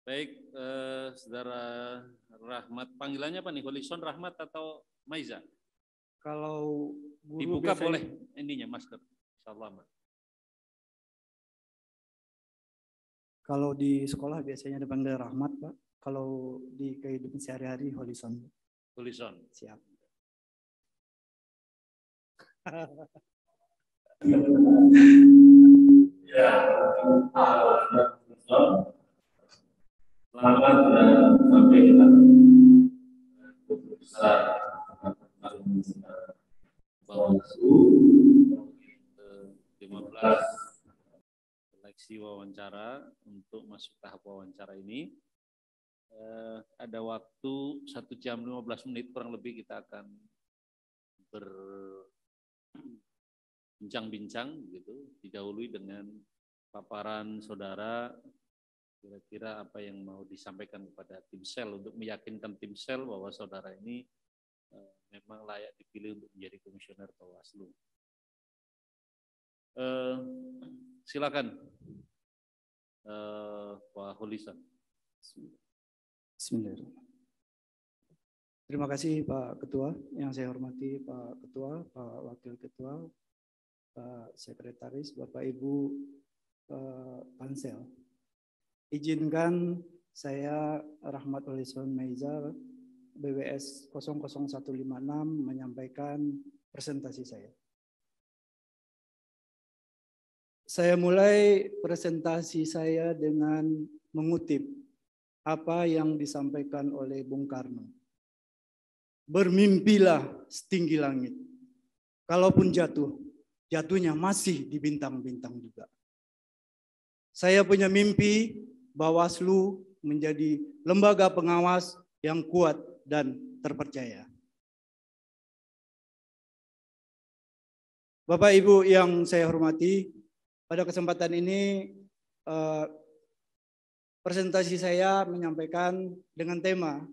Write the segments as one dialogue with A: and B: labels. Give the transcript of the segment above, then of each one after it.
A: Baik, Saudara Rahmat, panggilannya apa nih? Holison, Rahmat atau Maiza?
B: Kalau guru
A: dibuka
B: biasanya,
A: boleh ininya masker, insyaallah.
B: Kalau di sekolah biasanya dipanggil Rahmat, Pak. Kalau di kehidupan sehari-hari Holison.
A: Holison.
B: Siap.
C: Ya, selamat sampai kita besar Bawaslu 15
A: seleksi wawancara untuk masuk tahap wawancara ini. Ada waktu 1 jam 15 menit kurang lebih kita akan berbincang-bincang gitu, didahului dengan paparan saudara kira-kira apa yang mau disampaikan kepada tim sel untuk meyakinkan tim sel bahwa saudara ini memang layak dipilih untuk menjadi komisioner Bawaslu. Silakan Pak Holison.
B: Bismillahirrahmanirrahim. Terima kasih Pak Ketua, yang saya hormati Pak Ketua, Pak Wakil Ketua, Pak Sekretaris, Bapak Ibu Pansel. Izinkan saya Rahmat Holison Maiza, BWS 00156 menyampaikan presentasi saya. Saya mulai presentasi saya dengan mengutip apa yang disampaikan oleh Bung Karno. Bermimpilah setinggi langit. Kalaupun jatuh, jatuhnya masih di bintang-bintang juga. Saya punya mimpi Bawaslu menjadi lembaga pengawas yang kuat dan terpercaya. Bapak Ibu yang saya hormati, pada kesempatan ini presentasi saya menyampaikan dengan tema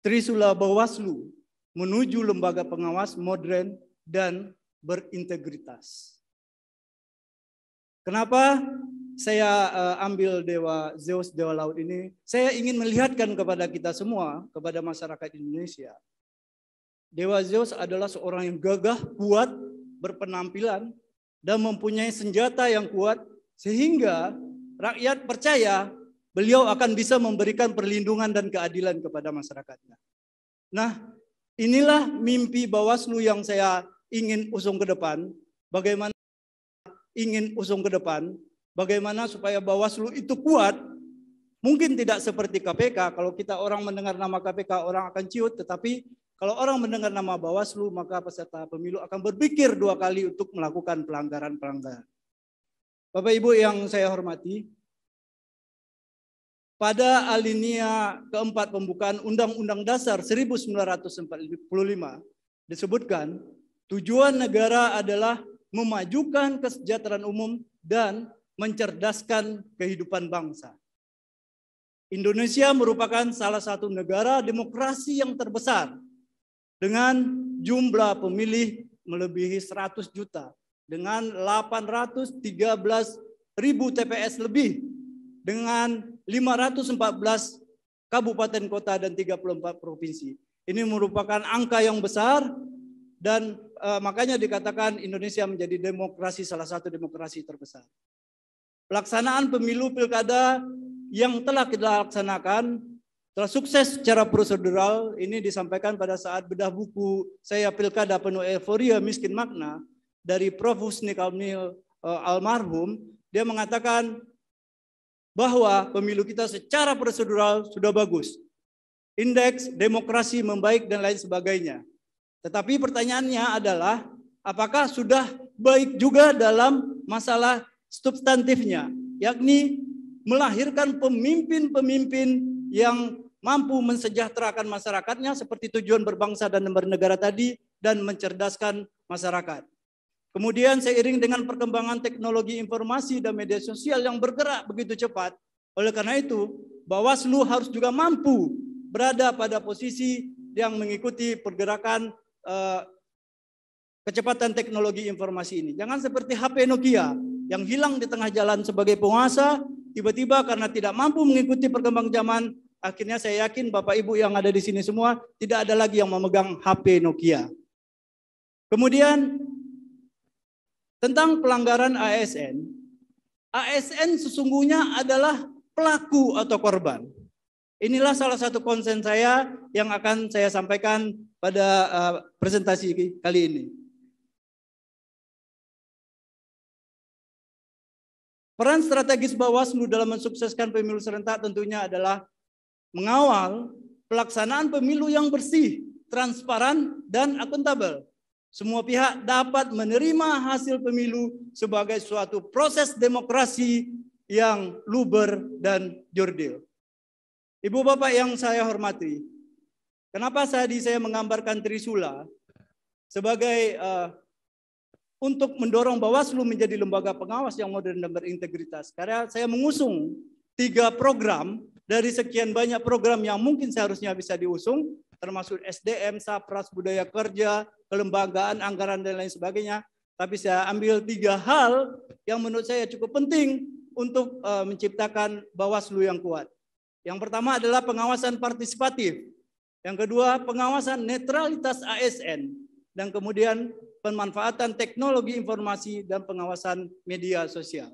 B: Trisula Bawaslu menuju lembaga pengawas modern dan berintegritas. Kenapa saya ambil Dewa Zeus, Dewa Laut ini? Saya ingin melihatkan kepada kita semua, kepada masyarakat Indonesia. Dewa Zeus adalah seorang yang gagah, kuat, berpenampilan, dan mempunyai senjata yang kuat, sehingga rakyat percaya beliau akan bisa memberikan perlindungan dan keadilan kepada masyarakatnya. Nah, inilah mimpi Bawaslu yang saya ingin usung ke depan. Bagaimana bagaimana supaya Bawaslu itu kuat. Mungkin tidak seperti KPK, kalau kita orang mendengar nama KPK orang akan ciut, tetapi kalau orang mendengar nama Bawaslu maka peserta pemilu akan berpikir 2 kali untuk melakukan pelanggaran-pelanggaran. Bapak Ibu yang saya hormati, pada alinea keempat pembukaan Undang-Undang Dasar 1945 disebutkan tujuan negara adalah memajukan kesejahteraan umum dan mencerdaskan kehidupan bangsa. Indonesia merupakan salah satu negara demokrasi yang terbesar dengan jumlah pemilih melebihi 100 juta dengan 813.000 TPS lebih dengan 514 kabupaten kota dan 34 provinsi. Ini merupakan angka yang besar dan makanya dikatakan Indonesia menjadi demokrasi, salah satu demokrasi terbesar. Pelaksanaan pemilu pilkada yang telah kita laksanakan telah sukses secara prosedural. Ini disampaikan pada saat bedah buku saya Pilkada Penuh Euforia Miskin Makna dari Prof. Husni Kamil almarhum. Dia mengatakan bahwa pemilu kita secara prosedural sudah bagus. Indeks demokrasi membaik dan lain sebagainya. Tetapi pertanyaannya adalah apakah sudah baik juga dalam masalah substantifnya, yakni melahirkan pemimpin-pemimpin yang mampu mensejahterakan masyarakatnya seperti tujuan berbangsa dan bernegara tadi dan mencerdaskan masyarakat. Kemudian seiring dengan perkembangan teknologi informasi dan media sosial yang bergerak begitu cepat, oleh karena itu Bawaslu harus juga mampu berada pada posisi yang mengikuti pergerakan kecepatan teknologi informasi ini. Jangan seperti HP Nokia yang hilang di tengah jalan sebagai penguasa, tiba-tiba karena tidak mampu mengikuti perkembangan zaman, akhirnya saya yakin Bapak Ibu yang ada di sini semua tidak ada lagi yang memegang HP Nokia. Kemudian tentang pelanggaran ASN. ASN sesungguhnya adalah pelaku atau korban. Inilah salah satu konsen saya yang akan saya sampaikan pada presentasi kali ini. Peran strategis Bawaslu dalam mensukseskan pemilu serentak tentunya adalah mengawal pelaksanaan pemilu yang bersih, transparan, dan akuntabel. Semua pihak dapat menerima hasil pemilu sebagai suatu proses demokrasi yang luber dan jurdil. Ibu Bapak yang saya hormati, kenapa saya menggambarkan Trisula sebagai untuk mendorong Bawaslu menjadi lembaga pengawas yang modern dan berintegritas? Karena saya mengusung 3 program dari sekian banyak program yang mungkin seharusnya bisa diusung, termasuk SDM, Sapras, budaya kerja, kelembagaan, anggaran, dan lain sebagainya. Tapi saya ambil 3 hal yang menurut saya cukup penting untuk menciptakan Bawaslu yang kuat. Yang pertama adalah pengawasan partisipatif. Yang kedua, pengawasan netralitas ASN. Dan kemudian pemanfaatan teknologi informasi dan pengawasan media sosial.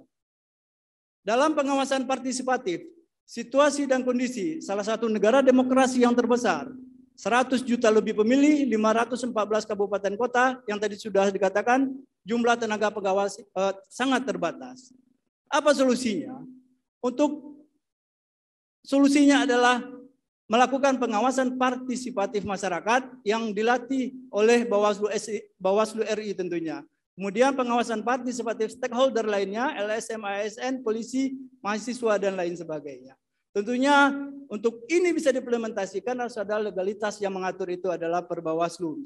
B: Dalam pengawasan partisipatif, situasi dan kondisi salah satu negara demokrasi yang terbesar, 100 juta lebih pemilih, 514 kabupaten kota, yang tadi sudah dikatakan jumlah tenaga pengawas sangat terbatas. Apa solusinya? Solusinya adalah melakukan pengawasan partisipatif masyarakat yang dilatih oleh Bawaslu RI tentunya. Kemudian pengawasan partisipatif stakeholder lainnya, LSM, ASN, polisi, mahasiswa, dan lain sebagainya. Tentunya untuk ini bisa diimplementasikan harus ada legalitas yang mengatur itu adalah Perbawaslu.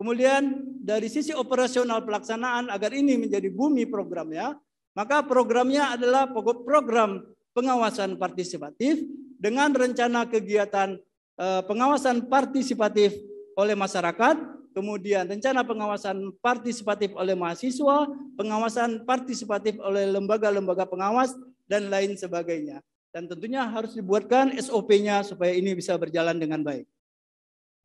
B: Kemudian dari sisi operasional pelaksanaan agar ini menjadi bumi programnya, maka programnya adalah program pengawasan partisipatif dengan rencana kegiatan pengawasan partisipatif oleh masyarakat, kemudian rencana pengawasan partisipatif oleh mahasiswa, pengawasan partisipatif oleh lembaga-lembaga pengawas, dan lain sebagainya. Dan tentunya harus dibuatkan SOP-nya supaya ini bisa berjalan dengan baik.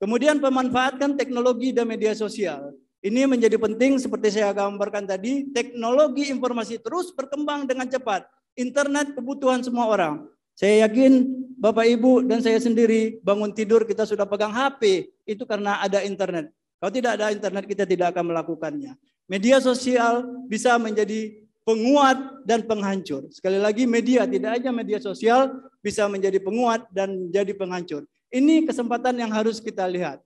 B: Kemudian pemanfaatkan teknologi dan media sosial. Ini menjadi penting seperti saya gambarkan tadi, teknologi informasi terus berkembang dengan cepat. Internet kebutuhan semua orang. Saya yakin Bapak Ibu dan saya sendiri bangun tidur kita sudah pegang HP, itu karena ada internet. Kalau tidak ada internet kita tidak akan melakukannya. Media sosial bisa menjadi penguat dan penghancur. Sekali lagi media, tidak hanya media sosial bisa menjadi penguat dan menjadi penghancur. Ini kesempatan yang harus kita lihat.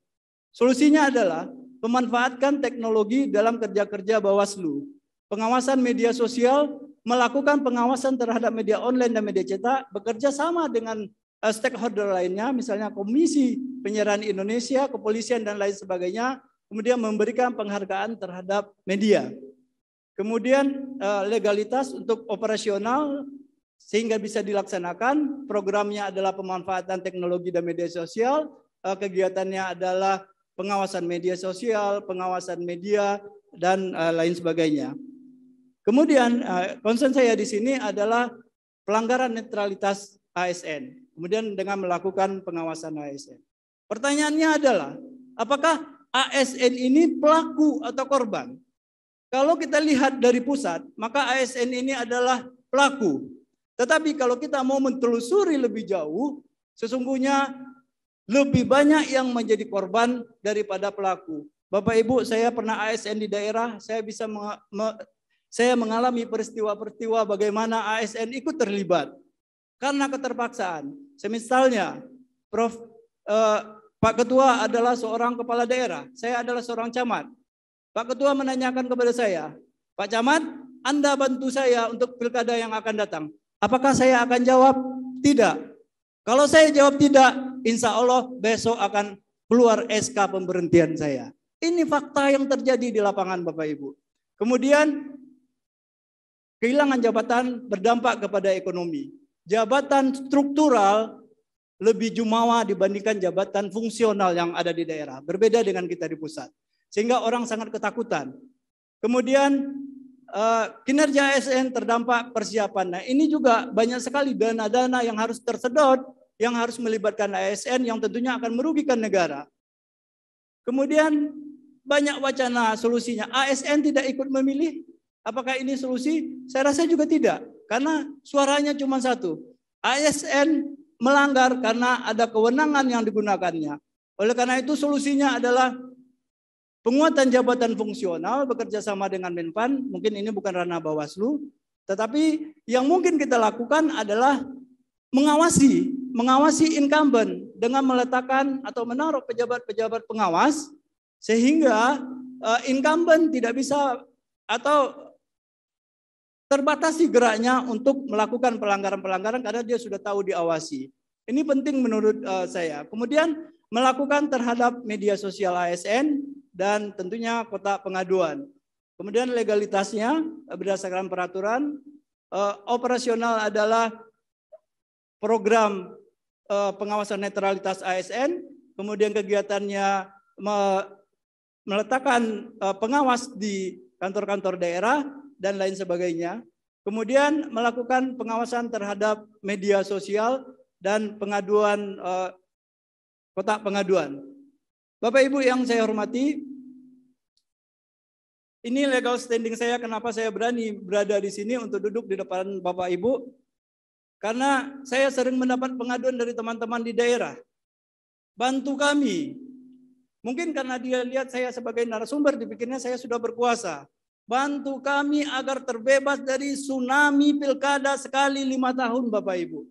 B: Solusinya adalah memanfaatkan teknologi dalam kerja-kerja Bawaslu. Pengawasan media sosial, melakukan pengawasan terhadap media online dan media cetak, bekerja sama dengan stakeholder lainnya, misalnya Komisi Penyiaran Indonesia, Kepolisian, dan lain sebagainya, kemudian memberikan penghargaan terhadap media. Kemudian legalitas untuk operasional sehingga bisa dilaksanakan. Programnya adalah pemanfaatan teknologi dan media sosial. Kegiatannya adalah pengawasan media sosial, pengawasan media, dan lain sebagainya. Kemudian konsen saya di sini adalah pelanggaran netralitas ASN. Kemudian dengan melakukan pengawasan ASN. Pertanyaannya adalah, apakah ASN ini pelaku atau korban? Kalau kita lihat dari pusat, maka ASN ini adalah pelaku. Tetapi kalau kita mau mentelusuri lebih jauh, sesungguhnya lebih banyak yang menjadi korban daripada pelaku. Bapak Ibu, saya pernah ASN di daerah, saya mengalami peristiwa-peristiwa bagaimana ASN ikut terlibat karena keterpaksaan. Semisalnya, Pak Ketua adalah seorang kepala daerah, saya adalah seorang camat. Pak Ketua menanyakan kepada saya, Pak Camat, Anda bantu saya untuk pilkada yang akan datang. Apakah saya akan jawab? Tidak. Kalau saya jawab tidak, insya Allah besok akan keluar SK pemberhentian saya. Ini fakta yang terjadi di lapangan Bapak Ibu. Kemudian kehilangan jabatan berdampak kepada ekonomi. Jabatan struktural lebih jumawa dibandingkan jabatan fungsional yang ada di daerah. Berbeda dengan kita di pusat. Sehingga orang sangat ketakutan. Kemudian kinerja ASN terdampak persiapan. Nah, ini juga banyak sekali dana-dana yang harus tersedot, yang harus melibatkan ASN yang tentunya akan merugikan negara. Kemudian banyak wacana solusinya. ASN tidak ikut memilih. Apakah ini solusi? Saya rasa juga tidak. Karena suaranya cuma satu. ASN melanggar karena ada kewenangan yang digunakannya. Oleh karena itu solusinya adalah penguatan jabatan fungsional bekerja sama dengan Menpan. Mungkin ini bukan ranah Bawaslu. Tetapi yang mungkin kita lakukan adalah mengawasi incumbent dengan meletakkan atau menaruh pejabat-pejabat pengawas sehingga incumbent tidak bisa atau terbatasi geraknya untuk melakukan pelanggaran-pelanggaran karena dia sudah tahu diawasi. Ini penting menurut saya. Kemudian melakukan terhadap media sosial ASN dan tentunya kotak pengaduan. Kemudian legalitasnya berdasarkan peraturan operasional adalah program pengawasan netralitas ASN, kemudian kegiatannya meletakkan pengawas di kantor-kantor daerah dan lain sebagainya. Kemudian melakukan pengawasan terhadap media sosial dan pengaduan kotak pengaduan. Bapak Ibu yang saya hormati, ini legal standing saya kenapa saya berani berada di sini untuk duduk di depan Bapak Ibu. Karena saya sering mendapat pengaduan dari teman-teman di daerah. Bantu kami. Mungkin karena dia lihat saya sebagai narasumber, dipikirnya saya sudah berkuasa. Bantu kami agar terbebas dari tsunami pilkada sekali 5 tahun Bapak Ibu.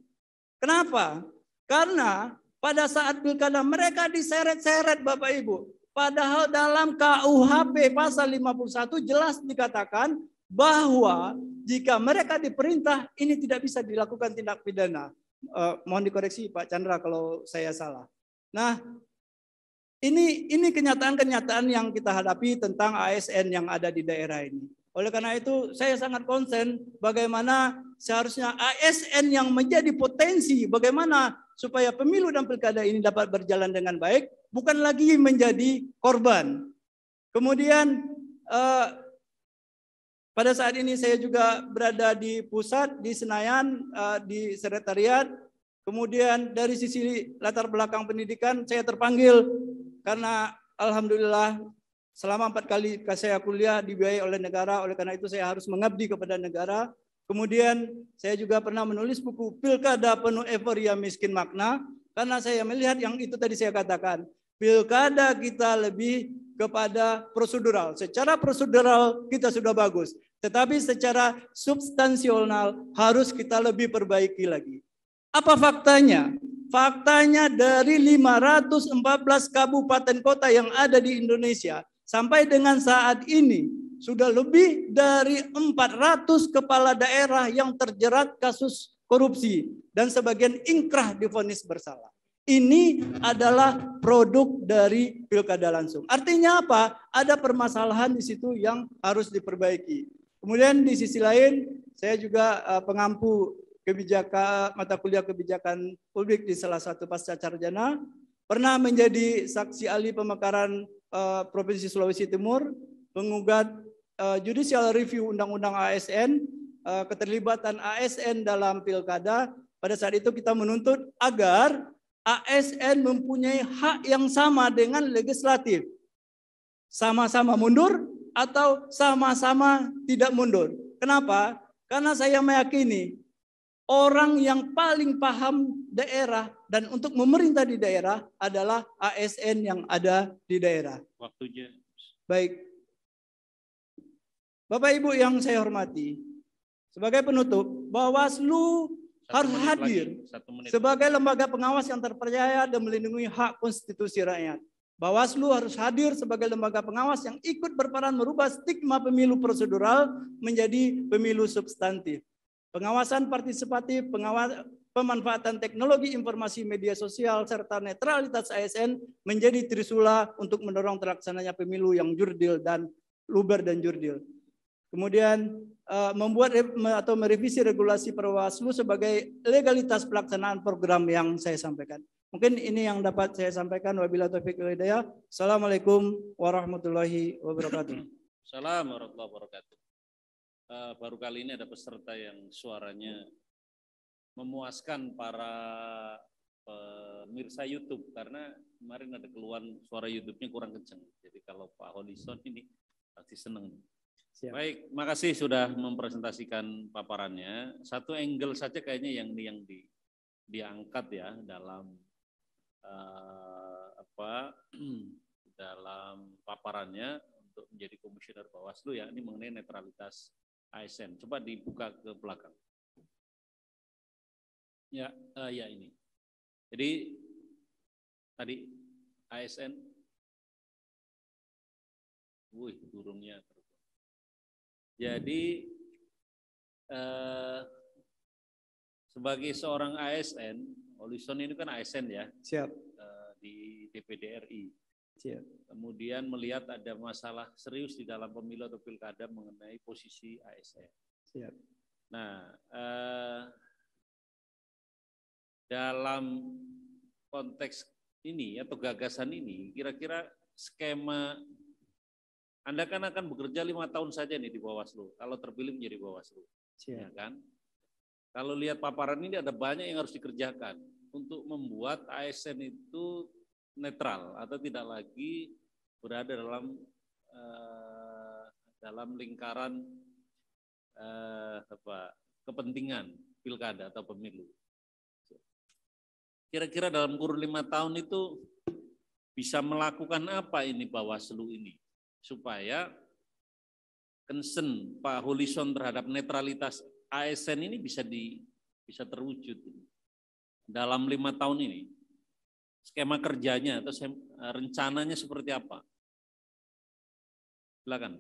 B: Kenapa? Karena pada saat pilkada mereka diseret-seret Bapak Ibu. Padahal dalam KUHP pasal 51 jelas dikatakan bahwa jika mereka diperintah ini tidak bisa dilakukan tindak pidana. Mohon dikoreksi Pak Chandra kalau saya salah. Nah, ini kenyataan-kenyataan yang kita hadapi tentang ASN yang ada di daerah ini. Oleh karena itu saya sangat konsen bagaimana seharusnya ASN yang menjadi potensi bagaimana supaya pemilu dan pilkada ini dapat berjalan dengan baik, bukan lagi menjadi korban. Kemudian pada saat ini saya juga berada di pusat, di Senayan, di sekretariat. Kemudian dari sisi latar belakang pendidikan saya terpanggil karena alhamdulillah selama 4 kali saya kuliah dibiayai oleh negara, oleh karena itu saya harus mengabdi kepada negara. Kemudian saya juga pernah menulis buku Pilkada Penuh Euforia Miskin Makna karena saya melihat yang itu tadi saya katakan. Pilkada kita lebih kepada prosedural. Secara prosedural kita sudah bagus, tetapi secara substansional harus kita lebih perbaiki lagi. Apa faktanya? Faktanya dari 514 kabupaten kota yang ada di Indonesia sampai dengan saat ini sudah lebih dari 400 kepala daerah yang terjerat kasus korupsi dan sebagian ingkrah divonis bersalah. Ini adalah produk dari pilkada langsung. Artinya apa? Ada permasalahan di situ yang harus diperbaiki. Kemudian di sisi lain saya juga pengampu kebijakan mata kuliah kebijakan publik di salah satu pasca sarjana, pernah menjadi saksi ahli pemekaran Provinsi Sulawesi Timur, mengugat judicial review undang-undang ASN, keterlibatan ASN dalam pilkada. Pada saat itu kita menuntut agar ASN mempunyai hak yang sama dengan legislatif, sama-sama mundur atau sama-sama tidak mundur. Kenapa? Karena saya meyakini orang yang paling paham daerah dan untuk memerintah di daerah adalah ASN yang ada di daerah.
A: Waktunya.
B: Baik. Bapak Ibu yang saya hormati, sebagai penutup, Bawaslu harus hadir sebagai lembaga pengawas yang terpercaya dan melindungi hak konstitusi rakyat. Bawaslu harus hadir sebagai lembaga pengawas yang ikut berperan merubah stigma pemilu prosedural menjadi pemilu substantif. Pengawasan partisipatif, pemanfaatan teknologi informasi media sosial, serta netralitas ASN menjadi trisula untuk mendorong terlaksananya pemilu yang jurdil dan luber dan jurdil. Kemudian membuat atau merevisi regulasi Bawaslu sebagai legalitas pelaksanaan program yang saya sampaikan. Mungkin ini yang dapat saya sampaikan. Wabillahi taufiq wal hidayah. Assalamualaikum warahmatullahi wabarakatuh.
A: Assalamualaikum warahmatullahi wabarakatuh. baru kali ini ada peserta yang suaranya memuaskan para pemirsa YouTube, karena kemarin ada keluhan suara YouTube-nya kurang kencang. Jadi kalau Pak Holison ini pasti senang.
B: Siap.
A: Baik, makasih sudah mempresentasikan paparannya. Satu angle saja kayaknya yang diangkat ya dalam dalam paparannya untuk menjadi komisioner Bawaslu, ya, ini mengenai netralitas ASN. Coba dibuka ke belakang. Ya, ya ini. Jadi tadi ASN, burungnya. Jadi sebagai seorang ASN, Holison ini kan ASN ya.
B: Siap.
A: Di DPD RI.
B: Siap.
A: Kemudian melihat ada masalah serius di dalam pemilu atau pilkada mengenai posisi ASN.
B: Siap.
A: Nah, dalam konteks ini atau gagasan ini, kira-kira skema Anda kan akan bekerja 5 tahun saja nih di Bawaslu, kalau terpilih menjadi Bawaslu.
B: Siap.
A: Ya kan? Kalau lihat paparan ini ada banyak yang harus dikerjakan untuk membuat ASN itu netral atau tidak lagi berada dalam lingkaran kepentingan pilkada atau pemilu. Kira-kira dalam kurun 5 tahun itu bisa melakukan apa ini Bawaslu ini supaya concern Pak Holison terhadap netralitas ASN ini bisa terwujud dalam 5 tahun ini. Skema kerjanya atau rencananya seperti apa? Silakan.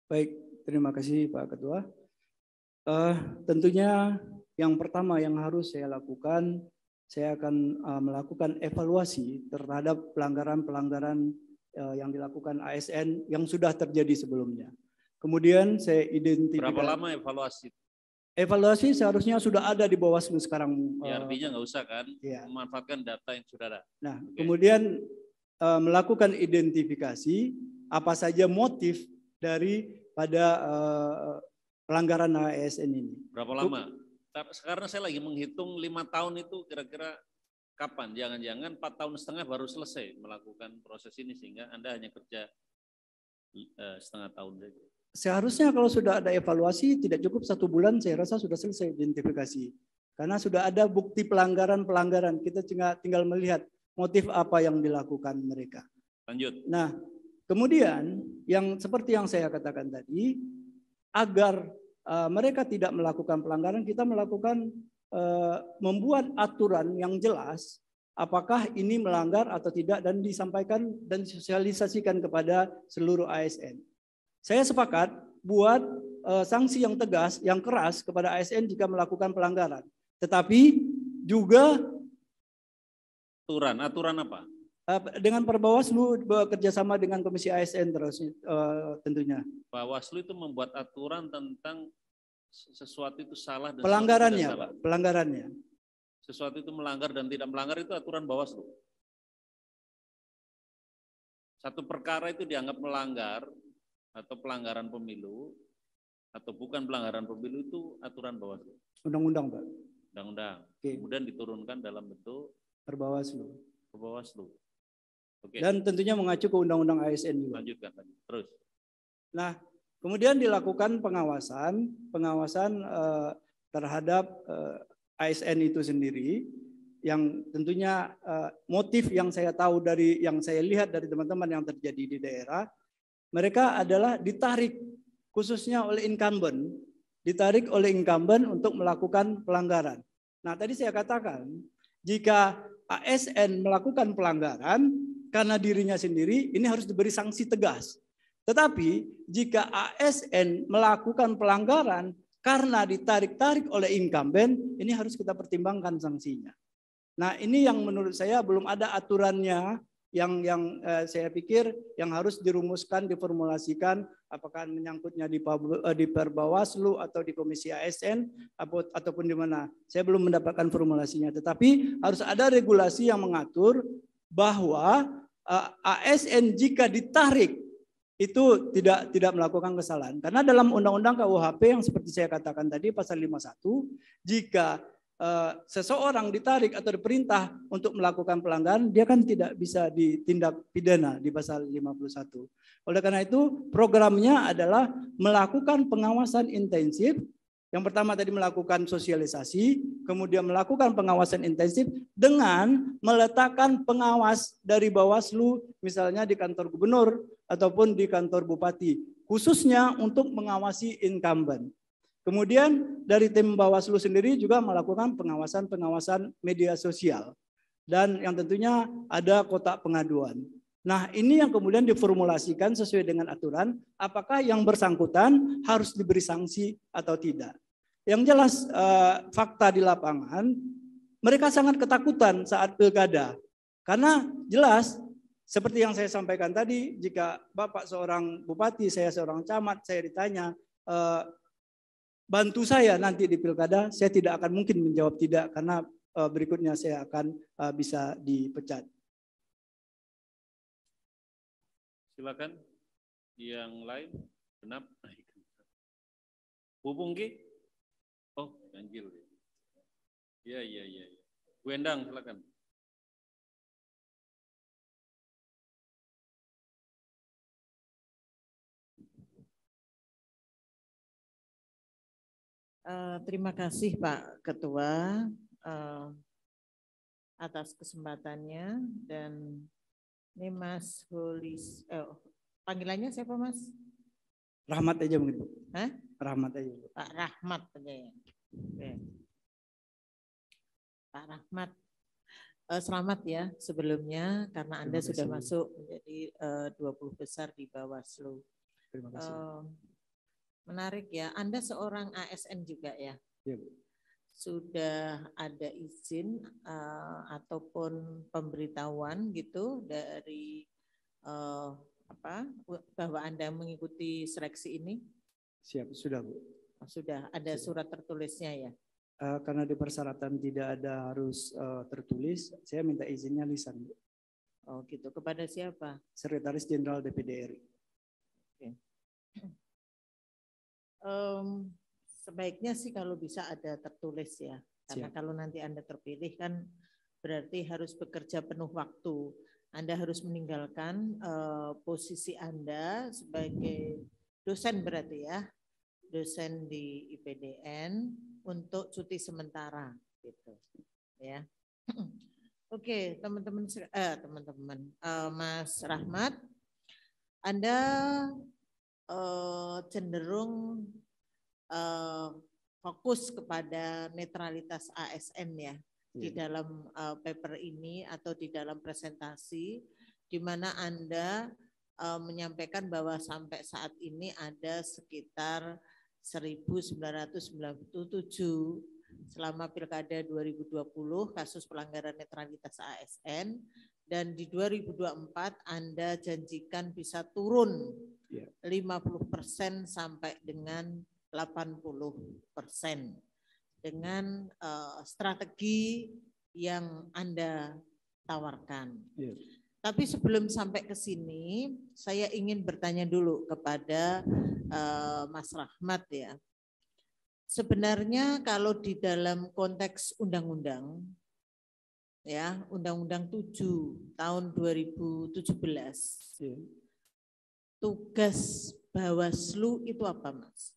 B: Baik, terima kasih Pak Ketua. Tentunya yang pertama yang harus saya lakukan, saya akan melakukan evaluasi terhadap pelanggaran-pelanggaran yang dilakukan ASN yang sudah terjadi sebelumnya. Kemudian saya identifikasi.
A: Berapa lama evaluasi?
B: Evaluasi seharusnya sudah ada di Bawaslu sekarang.
A: Ya, artinya nggak usah kan,
B: ya.
A: Memanfaatkan data yang sudah ada.
B: Nah,
A: Oke.
B: Kemudian melakukan identifikasi apa saja motif daripada pelanggaran ASN ini.
A: Berapa lama? Sekarang saya lagi menghitung 5 tahun itu kira-kira kapan? Jangan-jangan 4,5 tahun baru selesai melakukan proses ini sehingga Anda hanya kerja setengah tahun saja.
B: Seharusnya kalau sudah ada evaluasi tidak cukup 1 bulan, saya rasa sudah selesai identifikasi. Karena sudah ada bukti pelanggaran-pelanggaran, kita tinggal melihat motif apa yang dilakukan mereka.
A: Lanjut.
B: Nah, kemudian yang seperti yang saya katakan tadi, agar mereka tidak melakukan pelanggaran, kita melakukan membuat aturan yang jelas apakah ini melanggar atau tidak dan disampaikan dan disosialisasikan kepada seluruh ASN. Saya sepakat buat sanksi yang tegas, yang keras kepada ASN jika melakukan pelanggaran. Tetapi juga
A: aturan apa?
B: Dengan Perbawaslu bekerjasama dengan Komisi ASN terus tentunya.
A: Bawaslu itu membuat aturan tentang sesuatu itu salah dan
B: pelanggarannya,
A: salah.
B: Pak, pelanggarannya.
A: Sesuatu itu melanggar dan tidak melanggar itu aturan Bawaslu. Satu perkara itu dianggap melanggar atau pelanggaran pemilu atau bukan pelanggaran pemilu itu aturan Bawaslu.
B: Undang-undang, Pak.
A: Undang-undang.
B: Oke.
A: Kemudian diturunkan dalam bentuk
B: Perbawaslu.
A: Oke.
B: Dan tentunya mengacu ke Undang-Undang ASN juga.
A: Lanjutkan. Terus.
B: Nah, kemudian dilakukan pengawasan terhadap ASN itu sendiri, yang tentunya motif yang saya tahu dari yang saya lihat dari teman-teman yang terjadi di daerah, mereka adalah ditarik khususnya oleh incumbent, untuk melakukan pelanggaran. Nah, tadi saya katakan jika ASN melakukan pelanggaran karena dirinya sendiri, ini harus diberi sanksi tegas. Tetapi jika ASN melakukan pelanggaran karena ditarik-tarik oleh incumbent, ini harus kita pertimbangkan sanksinya. Nah, ini yang menurut saya belum ada aturannya yang saya pikir yang harus dirumuskan, diformulasikan, apakah menyangkutnya di Perbawaslu atau di Komisi ASN ataupun di mana. Saya belum mendapatkan formulasinya, tetapi harus ada regulasi yang mengatur bahwa ASN jika ditarik itu tidak melakukan kesalahan. Karena dalam Undang-Undang KUHP yang seperti saya katakan tadi pasal 51, jika seseorang ditarik atau diperintah untuk melakukan pelanggaran, dia kan tidak bisa ditindak pidana di pasal 51. Oleh karena itu, programnya adalah melakukan pengawasan intensif. Yang pertama tadi melakukan sosialisasi, kemudian melakukan pengawasan intensif dengan meletakkan pengawas dari Bawaslu, misalnya di kantor gubernur ataupun di kantor bupati, khususnya untuk mengawasi incumbent. Kemudian dari tim Bawaslu sendiri juga melakukan pengawasan media sosial. Dan yang tentunya ada kotak pengaduan. Nah, ini yang kemudian diformulasikan sesuai dengan aturan, apakah yang bersangkutan harus diberi sanksi atau tidak. Yang jelas fakta di lapangan, mereka sangat ketakutan saat pilkada. Karena jelas, seperti yang saya sampaikan tadi, jika Bapak seorang bupati, saya seorang camat, saya ditanya, bantu saya nanti di pilkada, saya tidak akan mungkin menjawab tidak, karena berikutnya saya akan bisa dipecat.
A: Silakan yang lain. Genap. Bu Pungki. Oh, ganjil. Iya. Bu Endang, silakan.
D: Terima kasih Pak Ketua atas kesempatannya, dan ini Mas Holis, panggilannya siapa Mas?
B: Rahmat aja mungkin.
D: Hah?
B: Rahmat aja.
D: Pak Rahmat aja ya. Oke. Pak Rahmat, selamat ya sebelumnya karena Anda sudah masuk menjadi 20 besar di Bawaslu.
B: Terima kasih.
D: Menarik ya, Anda seorang ASN juga ya?
B: Iya, Bu.
D: Sudah ada izin ataupun pemberitahuan gitu dari bahwa Anda mengikuti seleksi ini?
B: Siap, sudah Bu.
D: Sudah ada surat tertulisnya ya?
B: Karena di persyaratan tidak ada harus tertulis, saya minta izinnya lisan, Bu.
D: Oh gitu, kepada siapa?
B: Sekretaris Jenderal DPD RI.
D: Oke. Sebaiknya sih kalau bisa ada tertulis ya, karena
B: Siap.
D: kalau nanti Anda terpilih kan berarti harus bekerja penuh waktu. Anda harus meninggalkan posisi Anda sebagai dosen berarti ya, dosen di IPDN untuk cuti sementara gitu ya. Oke, teman-teman, Mas Rahmat, Anda cenderung fokus kepada netralitas ASN ya di dalam paper ini atau di dalam presentasi, di mana Anda menyampaikan bahwa sampai saat ini ada sekitar 1997 selama Pilkada 2020 kasus pelanggaran netralitas ASN, dan di 2024 Anda janjikan bisa turun 50% sampai dengan 80% dengan strategi yang Anda tawarkan. Tapi sebelum sampai ke sini, saya ingin bertanya dulu kepada Mas Rahmat ya. Sebenarnya kalau di dalam konteks undang-undang, ya Undang-Undang 7 tahun 2017, tugas Bawaslu itu apa, Mas?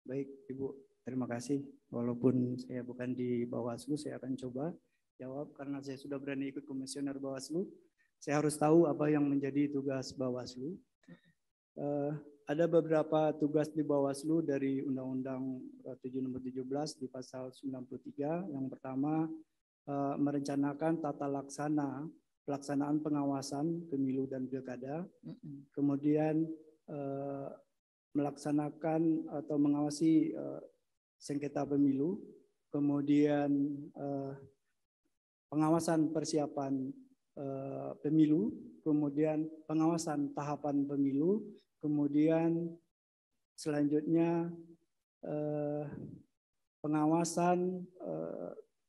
B: Baik, Ibu, terima kasih. Walaupun saya bukan di Bawaslu, saya akan coba jawab karena saya sudah berani ikut komisioner Bawaslu. Saya harus tahu apa yang menjadi tugas Bawaslu. Ada beberapa tugas di Bawaslu dari Undang-Undang 7 nomor 17 di pasal 93. Yang pertama, merencanakan tata laksana pelaksanaan pengawasan pemilu dan pilkada. Kemudian melaksanakan atau mengawasi sengketa pemilu. Kemudian pengawasan persiapan pemilu, kemudian pengawasan tahapan pemilu, kemudian selanjutnya pengawasan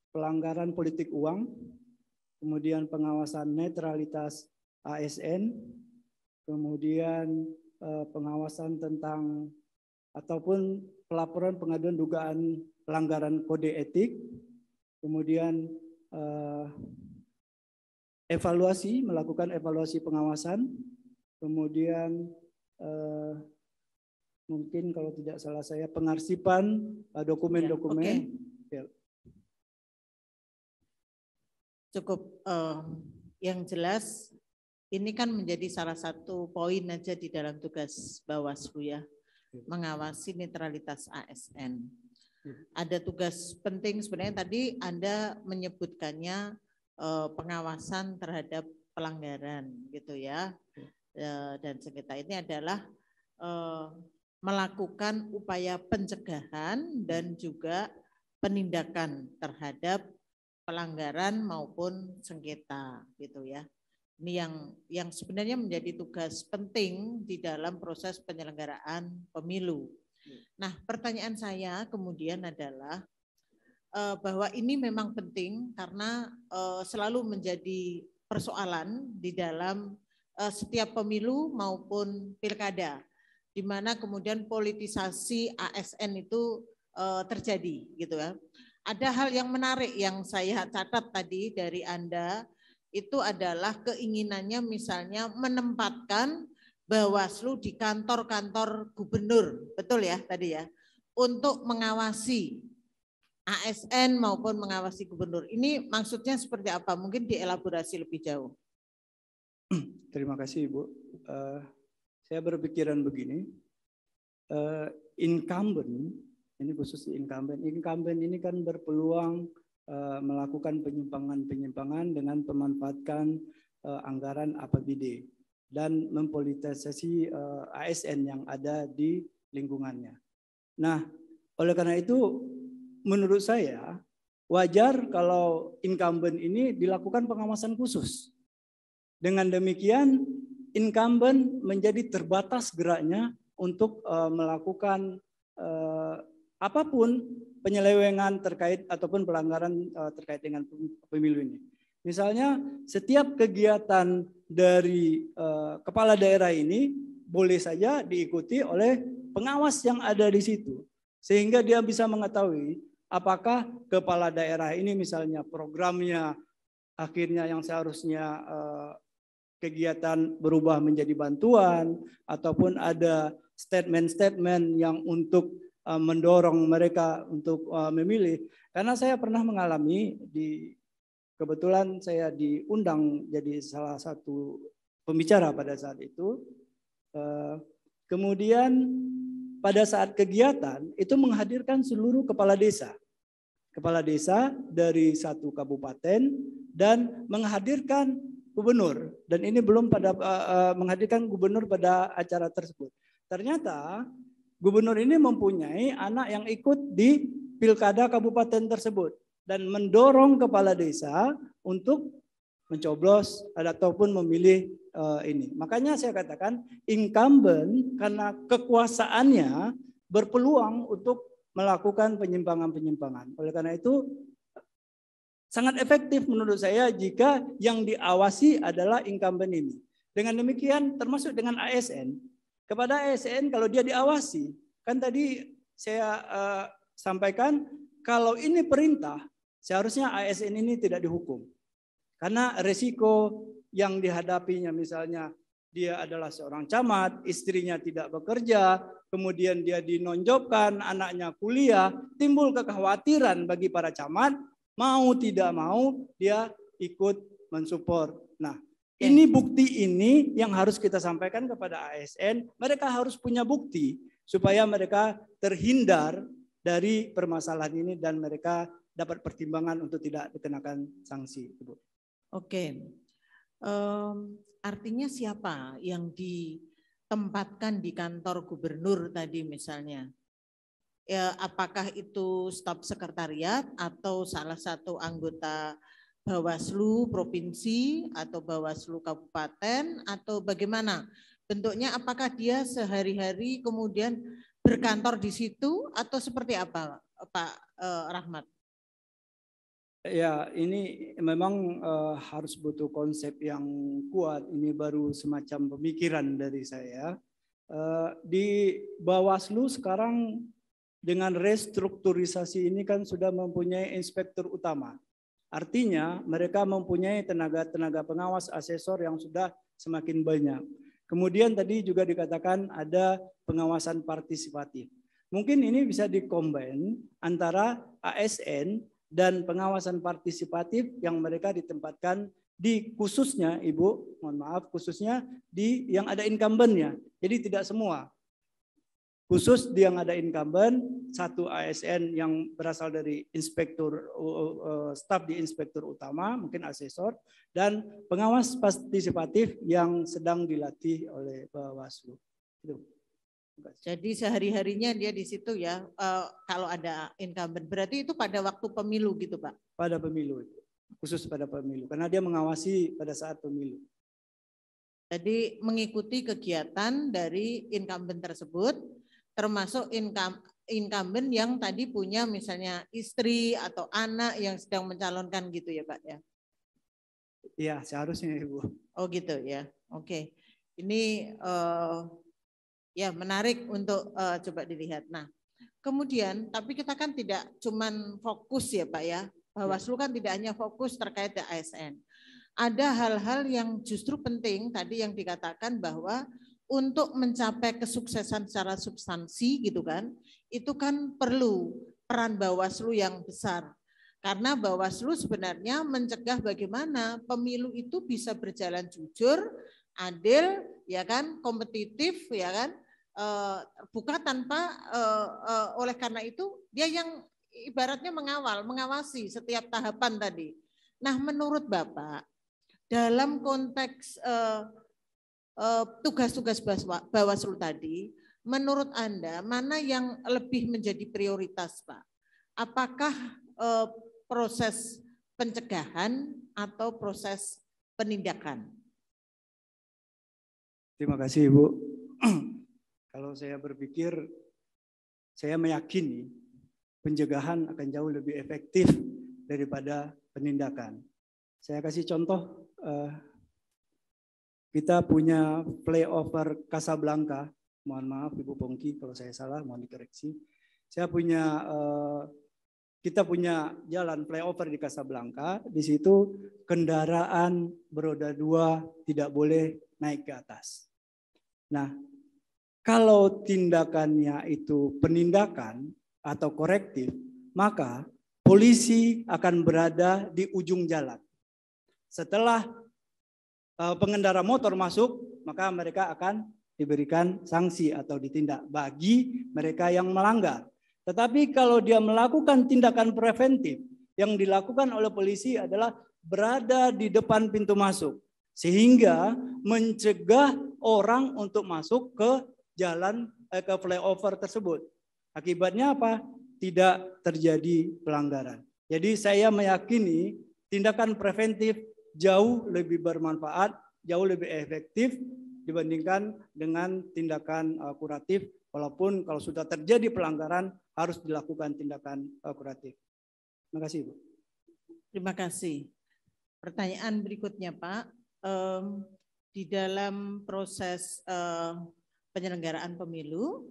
B: pelanggaran politik uang, kemudian pengawasan netralitas ASN, kemudian pengawasan tentang ataupun pelaporan pengaduan dugaan pelanggaran kode etik, kemudian melakukan evaluasi pengawasan, kemudian mungkin kalau tidak salah saya pengarsipan dokumen-dokumen.
D: Ya, cukup yang jelas ini kan menjadi salah satu poin aja di dalam tugas Bawaslu ya, mengawasi netralitas ASN. Ada tugas penting sebenarnya tadi Anda menyebutkannya pengawasan terhadap pelanggaran gitu ya, dan sengketa ini adalah melakukan upaya pencegahan dan juga penindakan terhadap pelanggaran maupun sengketa gitu ya. Ini yang sebenarnya menjadi tugas penting di dalam proses penyelenggaraan pemilu. Nah, pertanyaan saya kemudian adalah bahwa ini memang penting karena selalu menjadi persoalan di dalam setiap pemilu maupun pilkada, di mana kemudian politisasi ASN itu terjadi gitu ya. Ada hal yang menarik yang saya catat tadi dari Anda, itu adalah keinginannya misalnya menempatkan Bawaslu di kantor-kantor gubernur, betul ya tadi ya, untuk mengawasi ASN maupun mengawasi gubernur. Ini maksudnya seperti apa? Mungkin dielaborasi lebih jauh.
B: Terima kasih Ibu. Saya berpikiran begini, incumbent, ini khusus incumbent ini kan berpeluang melakukan penyimpangan-penyimpangan dengan memanfaatkan anggaran APBD dan mempolitisasi ASN yang ada di lingkungannya. Nah, oleh karena itu menurut saya wajar kalau incumbent ini dilakukan pengawasan khusus. Dengan demikian incumbent menjadi terbatas geraknya untuk melakukan apapun penyelewengan terkait ataupun pelanggaran terkait dengan pemilu ini. Misalnya setiap kegiatan dari kepala daerah ini boleh saja diikuti oleh pengawas yang ada di situ. Sehingga dia bisa mengetahui apakah kepala daerah ini misalnya programnya akhirnya yang seharusnya kegiatan berubah menjadi bantuan ataupun ada statement-statement yang untuk mendorong mereka untuk memilih. Karena saya pernah mengalami kebetulan saya diundang jadi salah satu pembicara pada saat itu. Kemudian pada saat kegiatan itu menghadirkan seluruh kepala desa dari satu kabupaten dan menghadirkan gubernur. Dan ini belum pada menghadirkan gubernur pada acara tersebut. Ternyata gubernur ini mempunyai anak yang ikut di pilkada kabupaten tersebut dan mendorong kepala desa untuk mencoblos ataupun memilih ini. Makanya saya katakan incumbent karena kekuasaannya berpeluang untuk melakukan penyimpangan-penyimpangan. Oleh karena itu sangat efektif menurut saya jika yang diawasi adalah incumbent ini. Dengan demikian termasuk dengan ASN. Kepada ASN kalau dia diawasi, kan tadi saya sampaikan kalau ini perintah seharusnya ASN ini tidak dihukum. Karena resiko yang dihadapinya misalnya dia adalah seorang camat, istrinya tidak bekerja, kemudian dia dinonjobkan, anaknya kuliah, timbul kekhawatiran bagi para camat, mau tidak mau dia ikut mensupport. Nah, ini bukti ini yang harus kita sampaikan kepada ASN, mereka harus punya bukti supaya mereka terhindar dari permasalahan ini dan mereka dapat pertimbangan untuk tidak dikenakan sanksi.
D: Oke, artinya siapa yang ditempatkan di kantor gubernur tadi misalnya? Ya, apakah itu staf sekretariat atau salah satu anggota Bawaslu provinsi atau Bawaslu kabupaten atau bagaimana? Bentuknya apakah dia sehari-hari kemudian berkantor di situ atau seperti apa Pak Rahmat?
B: Ya, ini memang harus butuh konsep yang kuat. Ini baru semacam pemikiran dari saya. Di Bawaslu sekarang dengan restrukturisasi ini kan sudah mempunyai inspektur utama. Artinya mereka mempunyai tenaga-tenaga pengawas asesor yang sudah semakin banyak. Kemudian tadi juga dikatakan ada pengawasan partisipatif. Mungkin ini bisa dikombin antara ASN dan pengawasan partisipatif yang mereka ditempatkan di khususnya, Ibu, mohon maaf, khususnya di yang ada incumbent-nya. Jadi tidak semua. Khusus di yang ada incumbent, satu ASN yang berasal dari inspektur, staf di inspektur utama, mungkin asesor, dan pengawas partisipatif yang sedang dilatih oleh Bawaslu. Itu.
D: Jadi sehari-harinya dia di situ ya, kalau ada incumbent. Berarti itu pada waktu pemilu gitu Pak?
B: Pada pemilu, khusus pada pemilu. Karena dia mengawasi pada saat pemilu.
D: Jadi mengikuti kegiatan dari incumbent tersebut, termasuk incumbent yang tadi punya misalnya istri atau anak yang sedang mencalonkan gitu ya Pak ya?
B: Iya, seharusnya Ibu.
D: Oh gitu ya, oke. Ini ya menarik untuk coba dilihat. Nah, kemudian tapi kita kan tidak cuman fokus ya Pak ya. Bawaslu kan tidak hanya fokus terkait dengan ASN. Ada hal-hal yang justru penting tadi yang dikatakan bahwa untuk mencapai kesuksesan secara substansi gitu kan, itu kan perlu peran Bawaslu yang besar. Karena Bawaslu sebenarnya mencegah bagaimana pemilu itu bisa berjalan jujur, adil, ya kan, kompetitif, ya kan, bukan tanpa oleh karena itu dia yang ibaratnya mengawasi setiap tahapan tadi. Nah, menurut Bapak dalam konteks tugas-tugas Bawaslu tadi, menurut Anda mana yang lebih menjadi prioritas, Pak? Apakah proses pencegahan atau proses penindakan?
B: Terima kasih Ibu. Kalau saya berpikir, saya meyakini pencegahan akan jauh lebih efektif daripada penindakan. Saya kasih contoh, kita punya flyover Casablanca. Mohon maaf Ibu Pongki kalau saya salah, mohon dikoreksi. Kita punya jalan flyover di Casablanca. Di situ kendaraan beroda 2 tidak boleh naik ke atas. Nah, kalau tindakannya itu penindakan atau korektif, maka polisi akan berada di ujung jalan. Setelah pengendara motor masuk, maka mereka akan diberikan sanksi atau ditindak bagi mereka yang melanggar. Tetapi kalau dia melakukan tindakan preventif, yang dilakukan oleh polisi adalah berada di depan pintu masuk. Sehingga mencegah orang untuk masuk ke jalan, ke flyover tersebut. Akibatnya apa? Tidak terjadi pelanggaran. Jadi saya meyakini tindakan preventif jauh lebih bermanfaat, jauh lebih efektif dibandingkan dengan tindakan kuratif. Walaupun kalau sudah terjadi pelanggaran harus dilakukan tindakan kuratif. Terima kasih Ibu.
D: Terima kasih. Pertanyaan berikutnya Pak, di dalam proses penyelenggaraan pemilu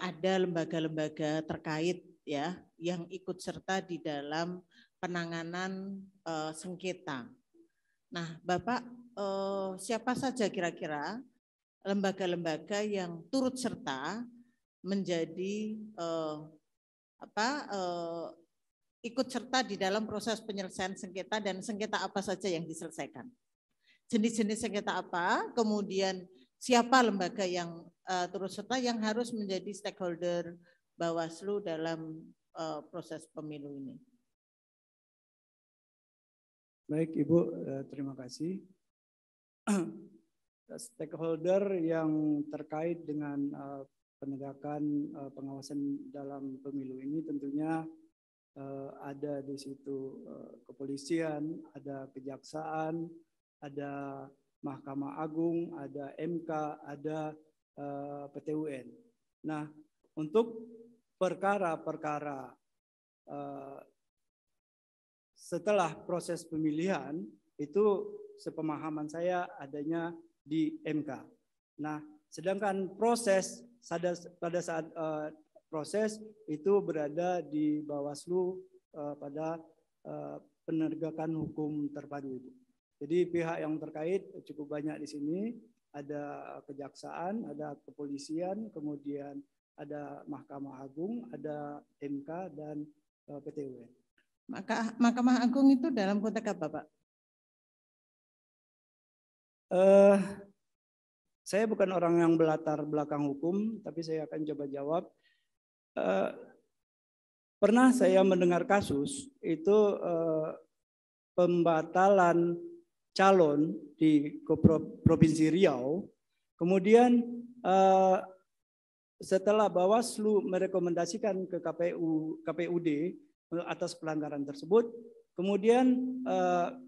D: ada lembaga-lembaga terkait ya yang ikut serta di dalam penanganan sengketa. Nah, Bapak siapa saja kira-kira lembaga-lembaga yang turut serta menjadi ikut serta di dalam proses penyelesaian sengketa dan sengketa apa saja yang diselesaikan? Jenis-jenis sengketa apa? Kemudian siapa lembaga yang turut serta yang harus menjadi stakeholder Bawaslu dalam proses pemilu ini?
B: Baik Ibu, terima kasih. Stakeholder yang terkait dengan penegakan pengawasan dalam pemilu ini tentunya ada di situ kepolisian, ada kejaksaan, ada Mahkamah Agung, ada MK, ada PT UN. Nah, untuk perkara-perkara setelah proses pemilihan itu sepemahaman saya adanya di MK. Nah, sedangkan proses pada saat proses itu berada di Bawaslu pada penegakan hukum terpadu itu. Jadi pihak yang terkait cukup banyak di sini, ada kejaksaan, ada kepolisian, kemudian ada Mahkamah Agung, ada MK dan PT UN.
D: Maka Mahkamah Agung itu dalam konteks apa, Pak?
B: Saya bukan orang yang berlatar belakang hukum, tapi saya akan coba jawab. Pernah saya mendengar kasus itu pembatalan calon di Provinsi Riau, kemudian setelah Bawaslu merekomendasikan ke KPUD atas pelanggaran tersebut, kemudian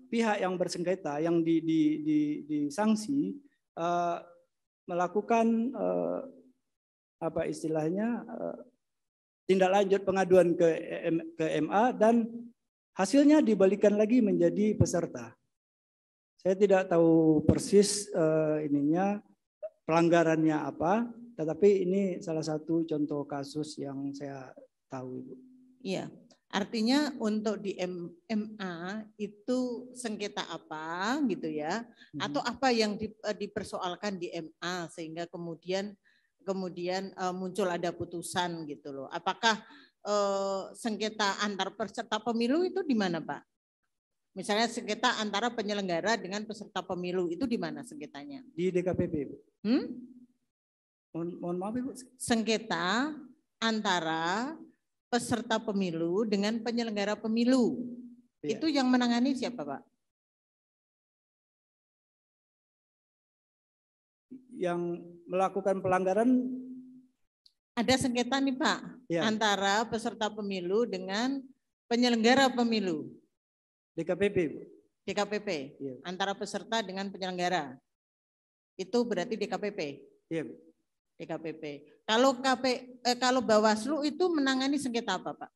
B: pihak yang bersengketa yang disanksi melakukan apa istilahnya tindak lanjut pengaduan ke MA dan hasilnya dibalikan lagi menjadi peserta. Saya tidak tahu persis pelanggarannya apa, tetapi ini salah satu contoh kasus yang saya tahu, Ibu.
D: Iya, artinya untuk di MA itu sengketa apa gitu ya, atau apa yang dipersoalkan di MA sehingga kemudian muncul ada putusan gitu loh. Apakah sengketa antar peserta pemilu itu di mana, Pak? Misalnya sengketa antara penyelenggara dengan peserta pemilu itu di mana sengketanya?
B: Di DKPP, Bu. Mohon maaf, Ibu.
D: Sengketa antara peserta pemilu dengan penyelenggara pemilu. Ya. Itu yang menangani siapa, Pak?
B: Yang melakukan pelanggaran
D: ada sengketa nih, Pak, ya, antara peserta pemilu dengan penyelenggara pemilu.
B: DKPP, Bu.
D: DKPP, ya. Antara peserta dengan penyelenggara. Itu berarti DKPP.
B: Iya, Bu.
D: DKPP. Kalau Bawaslu itu menangani sengketa apa, Pak?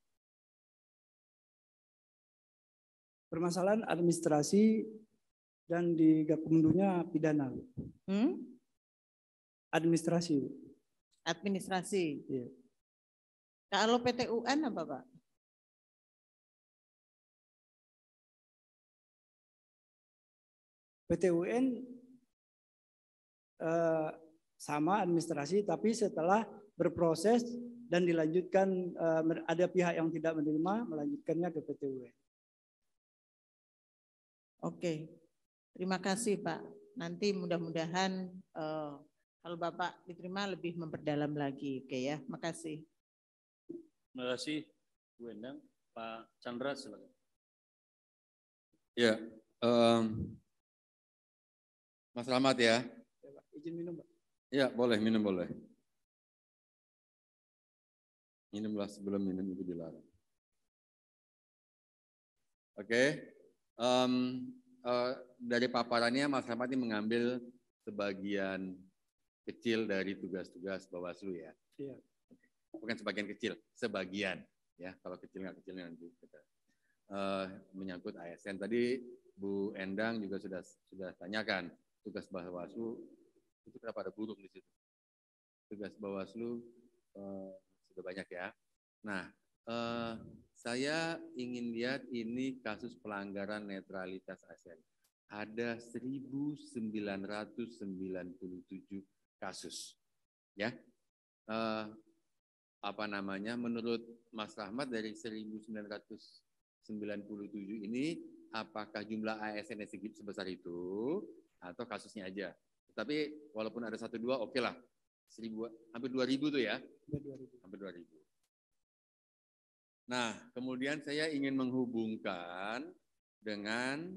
B: Permasalahan administrasi dan di Gakumdunya pidana. Administrasi.
D: Administrasi.
B: Iya.
D: Kalau PT UN apa, Pak?
B: PT UN sama administrasi, tapi setelah berproses dan dilanjutkan ada pihak yang tidak menerima, melanjutkannya ke PT UN.
D: Oke, terima kasih Pak. Nanti mudah-mudahan kalau Bapak diterima lebih memperdalam lagi, oke ya. Makasih.
A: Terima kasih Bu Endang. Pak Chandra silakan.
E: Ya, Mas Rahmat ya.
B: Izin minum, Pak.
E: Ya, boleh, minum boleh. Minumlah sebelum minum itu dilarang. Oke. Dari paparannya Mas Rahmat ini mengambil sebagian kecil dari tugas-tugas Bawaslu ya.
B: Iya.
E: Bukan sebagian kecil, sebagian ya. Kalau kecil nggak kecilnya nanti kita menyangkut ASN. Tadi Bu Endang juga sudah tanyakan tugas Bawaslu itu kenapa ada burung di situ. Tugas Bawaslu sudah banyak ya. Nah, saya ingin lihat ini kasus pelanggaran netralitas ASN. Ada 1.997 kasus, ya. Menurut Mas Rahmat dari 1.997 ini, apakah jumlah ASN sebesar itu atau kasusnya aja? Tapi walaupun ada 1-2, oke lah. Hampir 2.000 tuh ya. Hampir 2.000. Nah, kemudian saya ingin menghubungkan dengan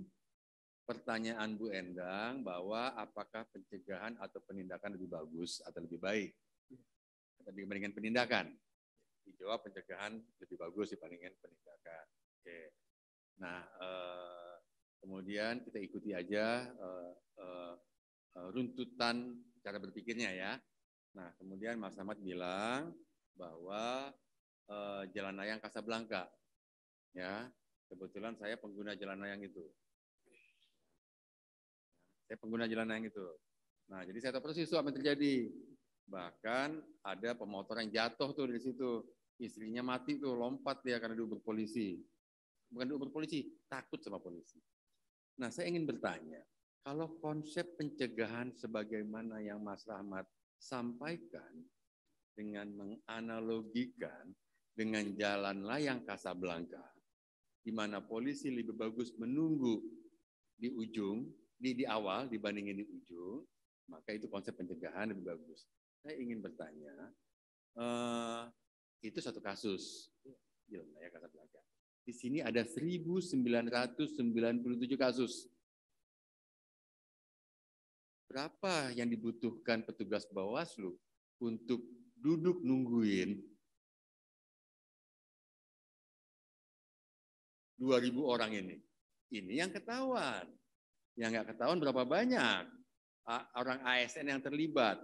E: pertanyaan Bu Endang bahwa apakah pencegahan atau penindakan lebih bagus atau lebih baik dibandingkan penindakan. Dijawab pencegahan lebih bagus dibandingkan penindakan. Oke. Nah, kemudian kita ikuti aja runtutan cara berpikirnya ya. Nah, kemudian Mas Ahmad bilang bahwa Jalan Layang Kasablanka, ya, Kebetulan saya pengguna jalan layang itu. Nah, jadi saya tahu persis apa yang terjadi. Bahkan ada pemotor yang jatuh tuh di situ. Istrinya mati tuh, lompat dia karena diuber polisi. Bukan diuber polisi, takut sama polisi. Nah, saya ingin bertanya, kalau konsep pencegahan sebagaimana yang Mas Rahmat sampaikan dengan menganalogikan dengan jalan layang Casablanca, di mana polisi lebih bagus menunggu di ujung, di awal dibandingin di ujung, maka itu konsep pencegahan lebih bagus. Saya ingin bertanya, itu satu kasus di jalan layang Casablanca. Di sini ada 1.997 kasus. Berapa yang dibutuhkan petugas Bawaslu untuk duduk nungguin 2.000 orang ini? Ini yang ketahuan. Yang nggak ketahuan berapa banyak orang ASN yang terlibat.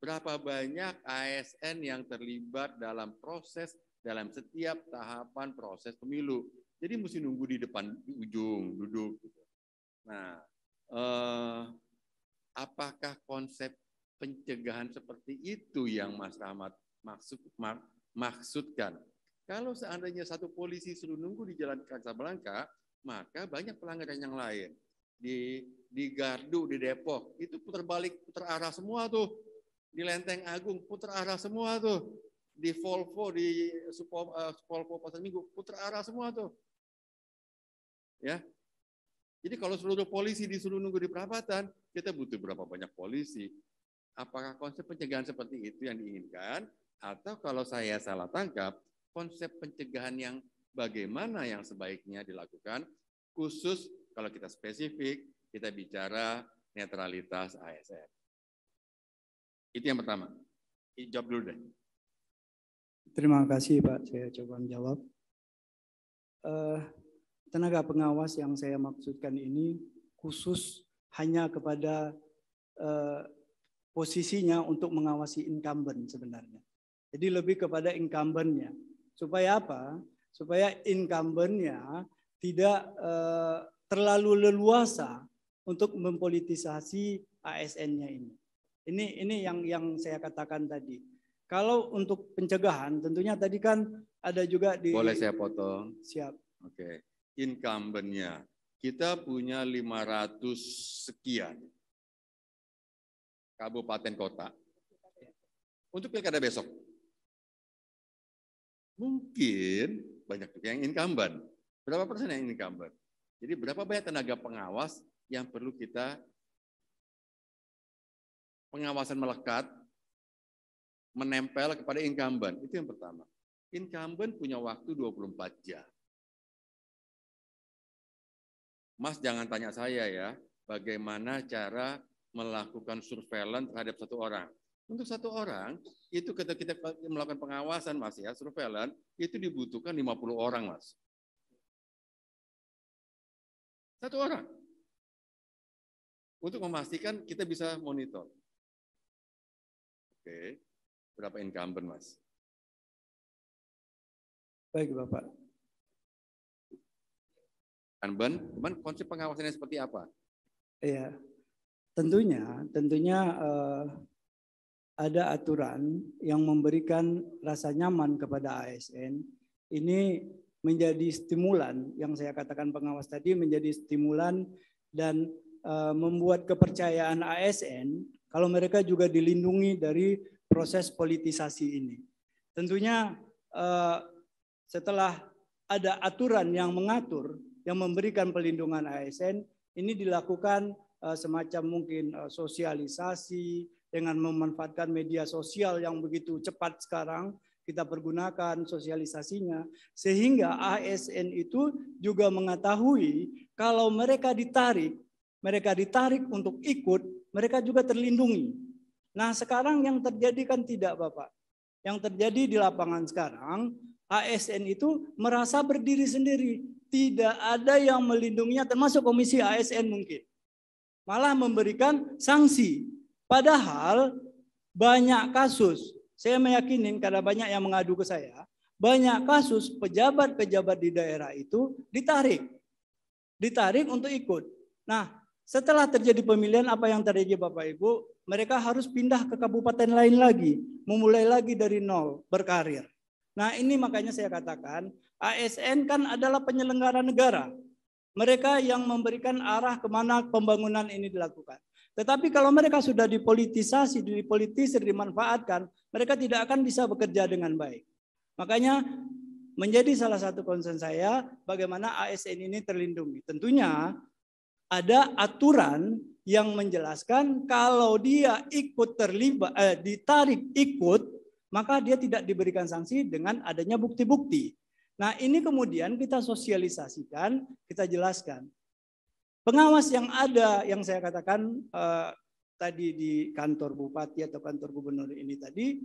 E: Berapa banyak ASN yang terlibat dalam proses, dalam setiap tahapan proses pemilu. Jadi mesti nunggu di depan, di ujung, duduk. Nah, apakah konsep pencegahan seperti itu yang Mas Rahmat maksudkan? Kalau seandainya satu polisi suruh nunggu di jalan Casablanca, maka banyak pelanggaran yang lain. Di Gardu, di Depok, itu putar balik, putar arah semua tuh. Di Lenteng Agung, putar arah semua tuh. Di Volvo, di Volvo Pasar Minggu, putar arah semua tuh. Ya. Jadi kalau seluruh polisi disuruh nunggu di perapatan, kita butuh berapa banyak polisi? Apakah konsep pencegahan seperti itu yang diinginkan? Atau kalau saya salah tangkap, konsep pencegahan yang bagaimana yang sebaiknya dilakukan, khusus kalau kita spesifik, kita bicara netralitas ASN. Itu yang pertama. Jawab dulu deh.
B: Terima kasih Pak, saya coba menjawab. Tenaga pengawas yang saya maksudkan ini khusus hanya kepada posisinya untuk mengawasi incumbent sebenarnya. Jadi lebih kepada incumbent-nya. Supaya apa? Supaya incumbent-nya tidak terlalu leluasa untuk mempolitisasi ASN-nya ini. Ini yang saya katakan tadi. Kalau untuk pencegahan, tentunya tadi kan ada juga di...
E: Boleh saya potong?
B: Siap.
E: Oke. Incumbent-nya, kita punya 500 sekian kabupaten kota. Untuk pilkada besok, mungkin banyak juga yang incumbent. Berapa persen yang incumbent? Jadi berapa banyak tenaga pengawas yang perlu kita pengawasan melekat, menempel kepada incumbent. Itu yang pertama. Incumbent punya waktu 24 jam. Mas jangan tanya saya ya, bagaimana cara melakukan surveillance terhadap satu orang. Untuk satu orang, itu ketika kita melakukan pengawasan Mas ya, surveillance, itu dibutuhkan 50 orang Mas. Satu orang. Untuk memastikan kita bisa monitor. Oke, berapa incumbent Mas?
B: Baik Bapak.
E: Cuman konsep pengawasannya seperti apa?
B: Iya, tentunya ada aturan yang memberikan rasa nyaman kepada ASN. Ini menjadi stimulan yang saya katakan pengawas tadi, menjadi stimulan dan membuat kepercayaan ASN kalau mereka juga dilindungi dari proses politisasi ini. Tentunya setelah ada aturan yang mengatur, yang memberikan pelindungan ASN, ini dilakukan semacam mungkin sosialisasi dengan memanfaatkan media sosial yang begitu cepat sekarang, kita pergunakan sosialisasinya, sehingga ASN itu juga mengetahui kalau mereka ditarik untuk ikut, mereka juga terlindungi. Nah sekarang yang terjadi kan tidak Bapak. Yang terjadi di lapangan sekarang, ASN itu merasa berdiri sendiri. Tidak ada yang melindunginya, termasuk komisi ASN mungkin. Malah memberikan sanksi. Padahal banyak kasus, saya meyakini karena banyak yang mengadu ke saya, banyak kasus pejabat-pejabat di daerah itu ditarik untuk ikut. Nah, setelah terjadi pemilihan, apa yang terjadi Bapak Ibu? Mereka harus pindah ke kabupaten lain lagi, memulai lagi dari nol, berkarir. Nah, ini makanya saya katakan ASN kan adalah penyelenggara negara. Mereka yang memberikan arah kemana pembangunan ini dilakukan. Tetapi kalau mereka sudah dipolitisasi, dipolitisir, dimanfaatkan, mereka tidak akan bisa bekerja dengan baik. Makanya menjadi salah satu concern saya bagaimana ASN ini terlindungi. Tentunya ada aturan yang menjelaskan kalau dia ikut terlibat, ditarik ikut, maka dia tidak diberikan sanksi dengan adanya bukti-bukti. Nah, ini kemudian kita sosialisasikan, kita jelaskan. Pengawas yang ada, yang saya katakan tadi di kantor bupati atau kantor gubernur ini tadi,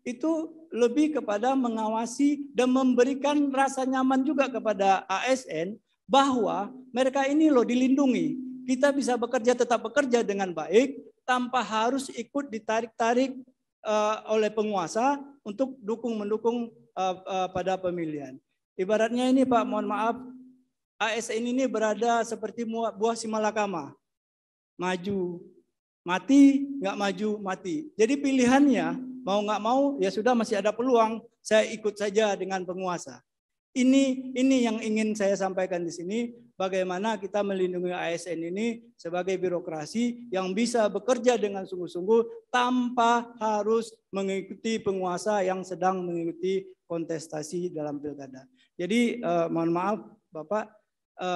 B: itu lebih kepada mengawasi dan memberikan rasa nyaman juga kepada ASN bahwa mereka ini loh dilindungi. Kita bisa bekerja, tetap bekerja dengan baik tanpa harus ikut ditarik-tarik oleh penguasa untuk mendukung pada pemilihan. Ibaratnya ini Pak, mohon maaf, ASN ini berada seperti buah simalakama. Maju, mati, nggak maju, mati. Jadi pilihannya mau nggak mau ya sudah masih ada peluang, saya ikut saja dengan penguasa. Ini yang ingin saya sampaikan di sini, bagaimana kita melindungi ASN ini sebagai birokrasi yang bisa bekerja dengan sungguh-sungguh tanpa harus mengikuti penguasa yang sedang mengikuti kontestasi dalam pilkada. Jadi mohon maaf Bapak,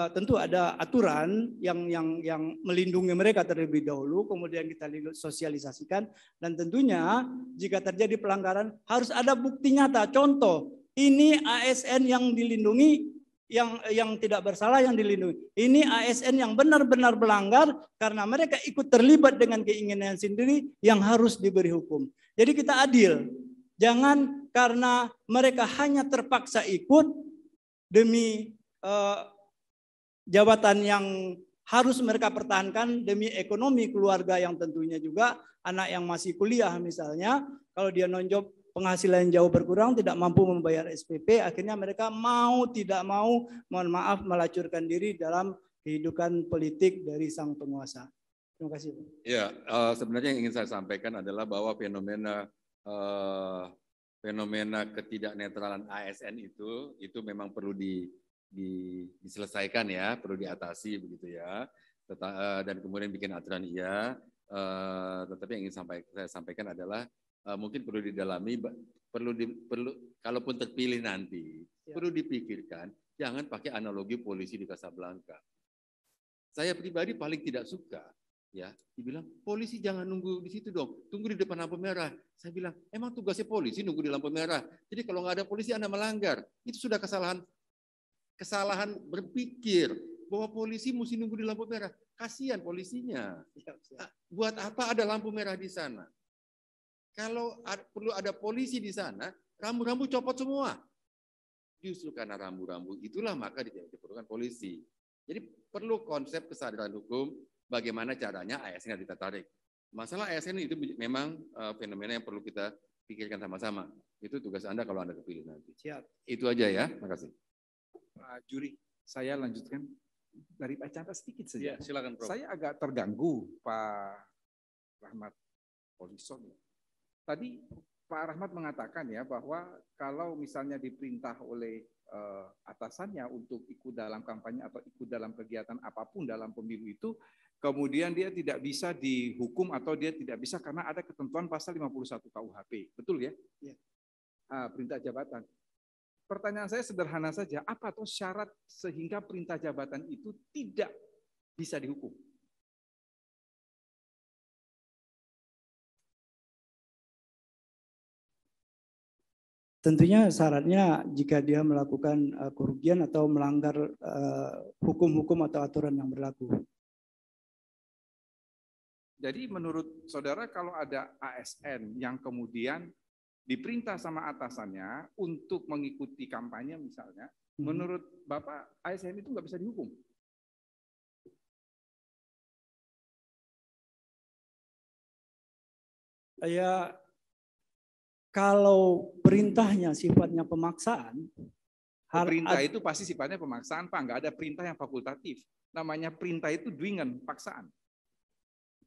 B: tentu ada aturan yang melindungi mereka terlebih dahulu, kemudian kita sosialisasikan, dan tentunya jika terjadi pelanggaran harus ada bukti nyata. Contoh, ini ASN yang dilindungi, yang tidak bersalah yang dilindungi. Ini ASN yang benar-benar melanggar karena mereka ikut terlibat dengan keinginan sendiri yang harus diberi hukum. Jadi kita adil. Jangan karena mereka hanya terpaksa ikut demi jabatan yang harus mereka pertahankan, demi ekonomi keluarga yang tentunya juga anak yang masih kuliah misalnya, kalau dia nonjob penghasilan jauh berkurang, tidak mampu membayar SPP, akhirnya mereka tidak mau, mohon maaf, melacurkan diri dalam kehidupan politik dari sang penguasa. Terima kasih.
E: Ya, sebenarnya yang ingin saya sampaikan adalah bahwa fenomena ketidaknetralan ASN itu memang perlu diselesaikan ya, perlu diatasi begitu ya. Dan kemudian bikin aturan iya. Tetapi yang ingin saya sampaikan adalah mungkin perlu didalami, perlu kalaupun terpilih nanti, ya, perlu dipikirkan jangan pakai analogi polisi di Casablanca. Saya pribadi paling tidak suka, ya, dibilang polisi jangan nunggu di situ dong, tunggu di depan lampu merah. Saya bilang emang tugasnya polisi nunggu di lampu merah. Jadi kalau nggak ada polisi Anda melanggar. Itu sudah kesalahan berpikir bahwa polisi mesti nunggu di lampu merah. Kasihan polisinya. Buat apa ada lampu merah di sana? Kalau perlu ada polisi di sana, rambu-rambu copot semua. Justru karena rambu-rambu itulah maka diperlukan polisi. Jadi perlu konsep kesadaran hukum, bagaimana caranya ASN kita tarik. Masalah ASN itu memang fenomena yang perlu kita pikirkan sama-sama. Itu tugas Anda kalau Anda kepilih nanti.
B: Siap.
E: Itu aja ya, makasih.
F: Pak Juri, saya lanjutkan dari Pak Chandra sedikit saja.
A: Ya, silakan, Prof.
F: Saya agak terganggu Pak Rahmat Polison. Tadi Pak Rahmat mengatakan ya bahwa kalau misalnya diperintah oleh atasannya untuk ikut dalam kampanye atau ikut dalam kegiatan apapun dalam pemilu itu, kemudian dia tidak bisa dihukum atau dia tidak bisa karena ada ketentuan pasal 51 KUHP. Betul ya? Ya. Perintah jabatan. Pertanyaan saya sederhana saja, apa tuh syarat sehingga perintah jabatan itu tidak bisa dihukum?
B: Tentunya syaratnya jika dia melakukan kerugian atau melanggar hukum-hukum atau aturan yang berlaku.
F: Jadi menurut saudara kalau ada ASN yang kemudian diperintah sama atasannya untuk mengikuti kampanye misalnya, menurut Bapak ASN itu nggak bisa dihukum?
B: Ya, Kalau perintahnya sifatnya pemaksaan,
F: Perintah itu pasti sifatnya pemaksaan, Pak. Nggak ada perintah yang fakultatif. Namanya perintah itu dwingan, paksaan.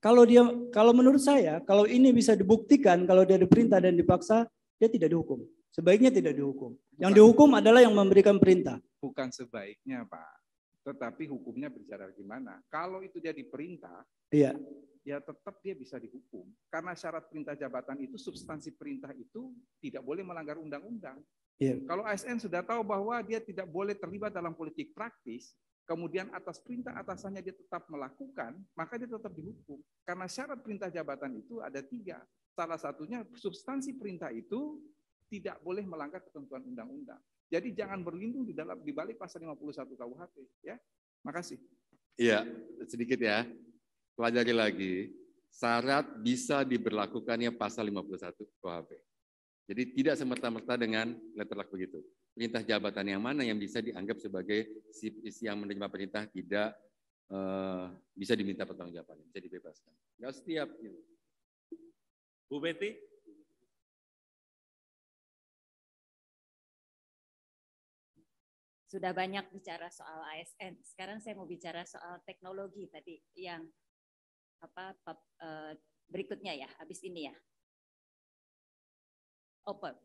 B: Kalau menurut saya, kalau ini bisa dibuktikan, kalau dia diperintah dan dipaksa, dia tidak dihukum. Sebaiknya tidak dihukum. Yang dihukum adalah yang memberikan perintah.
F: Bukan sebaiknya, Pak. Tetapi hukumnya bicara gimana? Kalau itu dia diperintah,
B: Iya.
F: ya tetap dia bisa dihukum. Karena syarat perintah jabatan itu, substansi perintah itu tidak boleh melanggar undang-undang.
B: Iya.
F: Kalau ASN sudah tahu bahwa dia tidak boleh terlibat dalam politik praktis, kemudian atas perintah atasannya dia tetap melakukan, maka dia tetap dihukum. Karena syarat perintah jabatan itu ada 3. Salah satunya substansi perintah itu tidak boleh melanggar ketentuan undang-undang. Jadi jangan berlindung di balik pasal 51 KUHP. Ya, makasih.
E: Iya, sedikit ya. Pelajari lagi. Syarat bisa diberlakukannya pasal 51 KUHP. Jadi tidak semerta-merta dengan letter luck begitu. Perintah jabatan yang mana yang bisa dianggap sebagai si yang menerima perintah tidak bisa diminta pertanggungjawaban, bisa dibebaskan. Nggak setiap. Gitu.
A: Bu Betty.
G: Sudah banyak bicara soal ASN. Sekarang saya mau bicara soal teknologi tadi yang berikutnya ya, habis ini ya.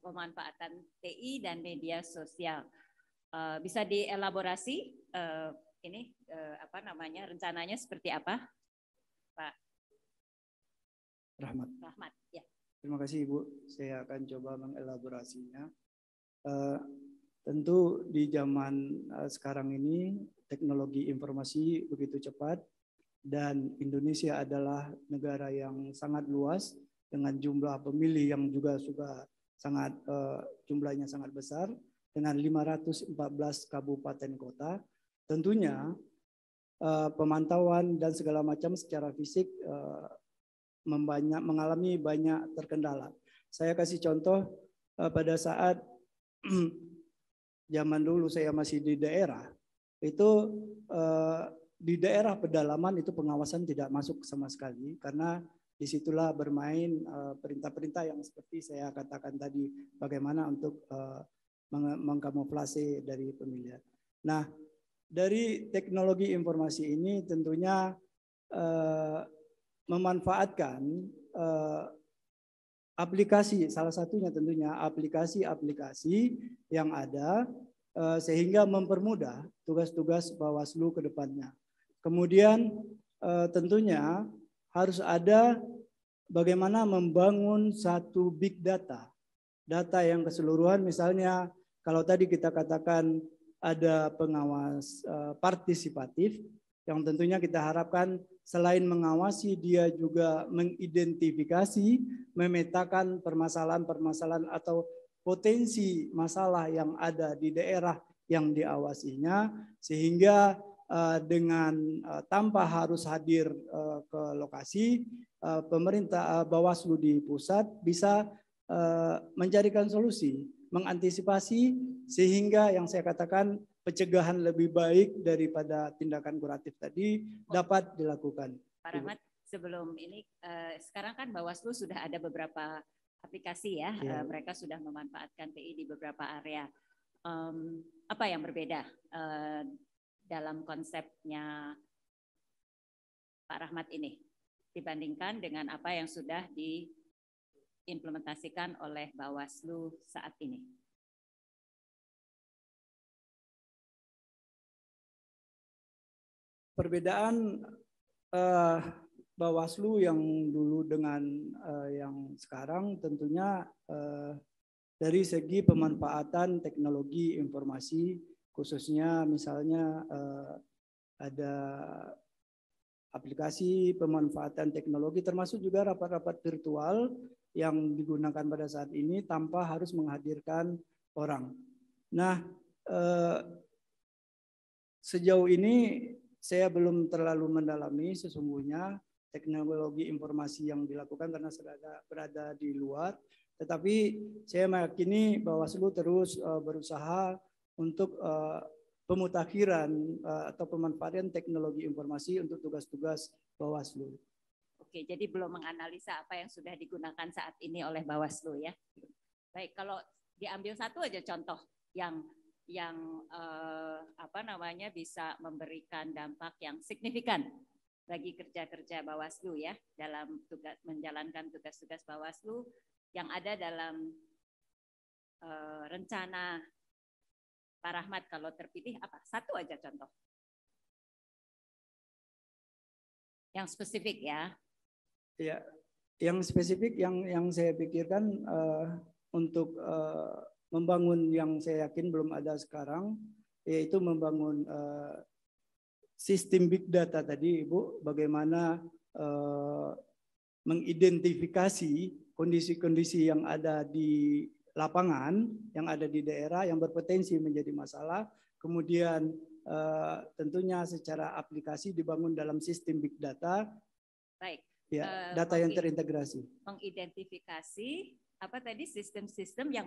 G: Pemanfaatan TI dan media sosial. Bisa dielaborasi ini rencananya seperti apa, Pak
B: Rahmat.
G: Rahmat? Ya.
B: Terima kasih Ibu. Saya akan coba mengelaborasinya. Tentu di zaman sekarang ini teknologi informasi begitu cepat dan Indonesia adalah negara yang sangat luas dengan jumlah pemilih yang juga sangat jumlahnya sangat besar dengan 514 kabupaten kota. Tentunya pemantauan dan segala macam secara fisik mengalami banyak terkendala. Saya kasih contoh pada saat zaman dulu saya masih di daerah, itu di daerah pedalaman itu pengawasan tidak masuk sama sekali karena disitulah bermain perintah-perintah yang seperti saya katakan tadi, bagaimana untuk mengkamuflase dari pemilihan. Nah, dari teknologi informasi ini tentunya memanfaatkan aplikasi, salah satunya tentunya aplikasi-aplikasi yang ada sehingga mempermudah tugas-tugas Bawaslu ke depannya. Kemudian tentunya harus ada bagaimana membangun satu big data. Data yang keseluruhan, misalnya kalau tadi kita katakan ada pengawas partisipatif, yang tentunya kita harapkan selain mengawasi dia juga mengidentifikasi, memetakan permasalahan-permasalahan atau potensi masalah yang ada di daerah yang diawasinya, sehingga dengan tanpa harus hadir ke lokasi, pemerintah Bawaslu di pusat bisa mencarikan solusi, mengantisipasi sehingga yang saya katakan pencegahan lebih baik daripada tindakan kuratif tadi dapat dilakukan.
G: Pak Rahmat, sebelum ini sekarang kan Bawaslu sudah ada beberapa aplikasi ya, mereka sudah memanfaatkan TI di beberapa area. Apa yang berbeda dalam konsepnya Pak Rahmat ini dibandingkan dengan apa yang sudah diimplementasikan oleh Bawaslu saat ini?
B: Perbedaan Bawaslu yang dulu dengan yang sekarang tentunya dari segi pemanfaatan teknologi informasi, khususnya misalnya ada aplikasi pemanfaatan teknologi termasuk juga rapat-rapat virtual yang digunakan pada saat ini tanpa harus menghadirkan orang. Nah, sejauh ini saya belum terlalu mendalami sesungguhnya teknologi informasi yang dilakukan karena berada di luar. Tetapi saya meyakini Bawaslu terus berusaha untuk pemutakhiran atau pemanfaatan teknologi informasi untuk tugas-tugas Bawaslu.
G: Oke, jadi belum menganalisa apa yang sudah digunakan saat ini oleh Bawaslu ya? Baik, kalau diambil satu aja contoh yang apa namanya bisa memberikan dampak yang signifikan bagi kerja-kerja Bawaslu ya dalam menjalankan tugas-tugas Bawaslu yang ada dalam rencana Pak Rahmat kalau terpilih apa? Satu aja contoh. Yang spesifik ya.
B: Ya, yang spesifik yang saya pikirkan untuk membangun yang saya yakin belum ada sekarang, yaitu membangun sistem big data tadi, Ibu, bagaimana mengidentifikasi kondisi-kondisi yang ada di lapangan, yang ada di daerah, yang berpotensi menjadi masalah, kemudian tentunya secara aplikasi dibangun dalam sistem big data.
G: Baik.
B: Ya, data yang terintegrasi.
G: Mengidentifikasi apa tadi sistem-sistem yang